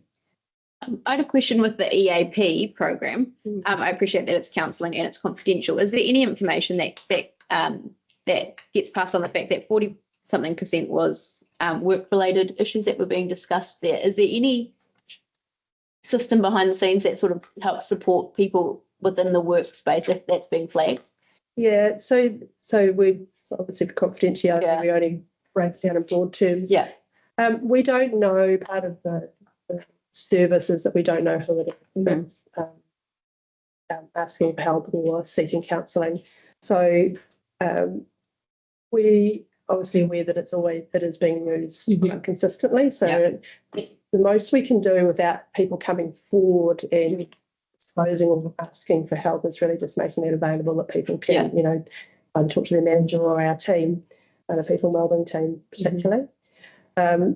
I had a question with the EAP program. I appreciate that it's counselling and it's confidential. Is there any information that gets passed on the fact that 40-something% was work-related issues that were being discussed there? Is there any system behind the scenes that sort of helps support people within the workspace if that's being flagged? Yeah, so we obviously for confidentiality, we only break it down in broad terms. Yeah. We don't know, part of the services that we don't know who it is that's asking for help or seeking counselling. So we obviously aware that it is being used consistently. So the most we can do without people coming forward and exposing or asking for help is really just making it available that people can, talk to their manager or our team, the people wellbeing team particularly.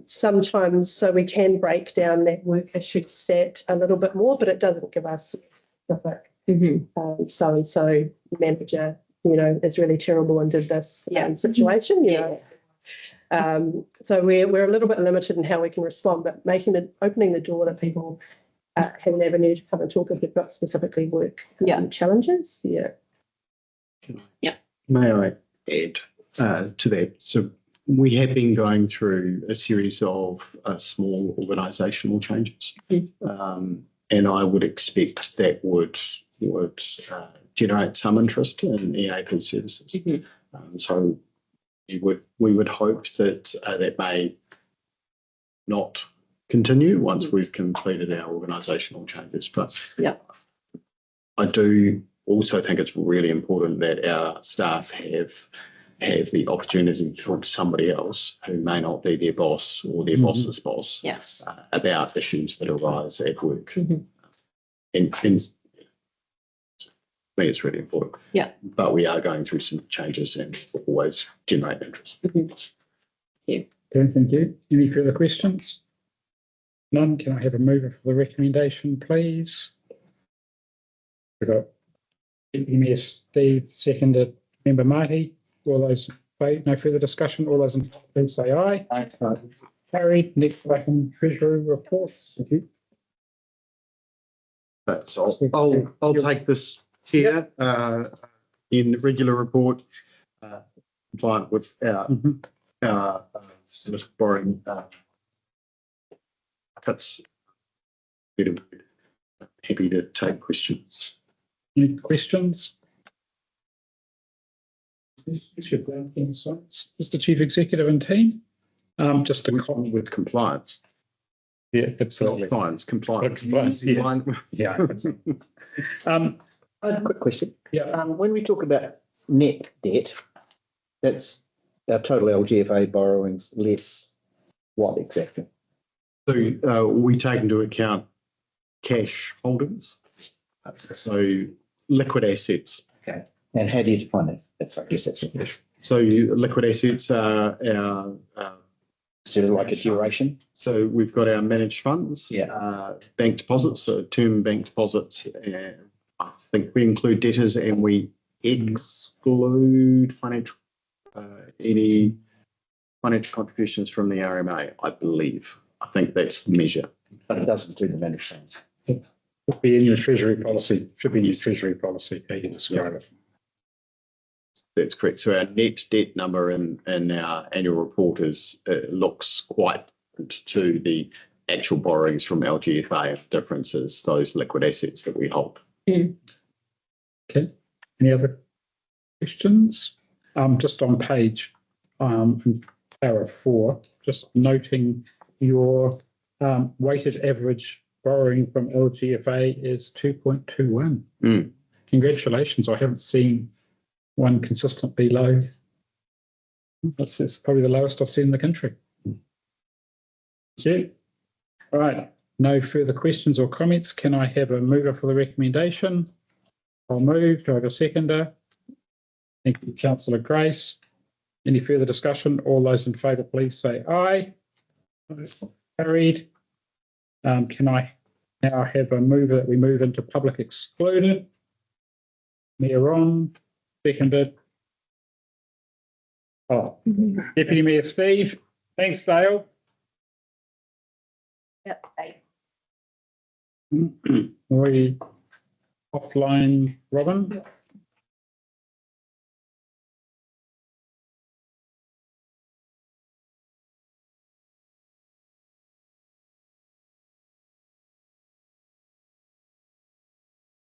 Sometimes, so we can break down that work issue stat a little bit more, but it doesn't give us specific. So-and-so manager, is really terrible and did this situation. So we're a little bit limited in how we can respond, but opening the door that people have an avenue to come and talk if they've got specifically work challenges. May I add to that? So we have been going through a series of small organisational changes, and I would expect that would generate some interest in EAP services. So we would hope that that may not continue once we've completed our organisational changes. But Yeah. I do also think it's really important that our staff have the opportunity to talk to somebody else who may not be their boss or their boss's boss Yes. about issues that arise at work. And to me, it's really important. Yeah. But we are going through some changes and always generate interest. Okay, thank you. Any further questions? None. Can I have a mover for the recommendation, please? We've got Deputy Mayor Steve, seconded Member Marty. All those in favour, no further discussion. All those in favour, please say aye. Aye. Carried. Next item, Treasury reports. Thank you. So I'll take this here in regular report, compliant with our sort of borrowing cuts. Happy to take questions. Any questions? Insights, Mr. Chief Executive and team. Just to comment with compliance. Yeah, absolutely. Compliance. Yeah. I have a quick question. Yeah. When we talk about net debt, that's our total LGFA borrowings less what exactly? So we take into account cash holdings. So liquid assets. Okay. And how do you define that? I guess that's what it is. So liquid assets are our sort of like a duration. So we've got our managed funds, bank deposits, so term bank deposits. I think we include debtors and we exclude financial any financial contributions from the RMA, I believe. I think that's the measure. But it doesn't do the managed funds. It should be in your treasury policy. Should be in your treasury policy. How you describe it. That's correct. So our net debt number in our annual report looks quite different to the actual borrowings from LGFA. Differences those liquid assets that we hold. Okay. Any other questions? Just on page para 4, just noting your weighted average borrowing from LGFA is 2.21. Congratulations. I haven't seen one consistently low. That's probably the lowest I've seen in the country. Thank you. All right. No further questions or comments. Can I have a mover for the recommendation? I'll move. Do I have a seconder? Thank you, Councillor Grace. Any further discussion? All those in favour, please say aye. Carried. Can I now have a mover that we move into public excluded? Mayor on, seconded. Oh, Deputy Mayor Steve. Thanks, Dale. Yep. We offline, Robin.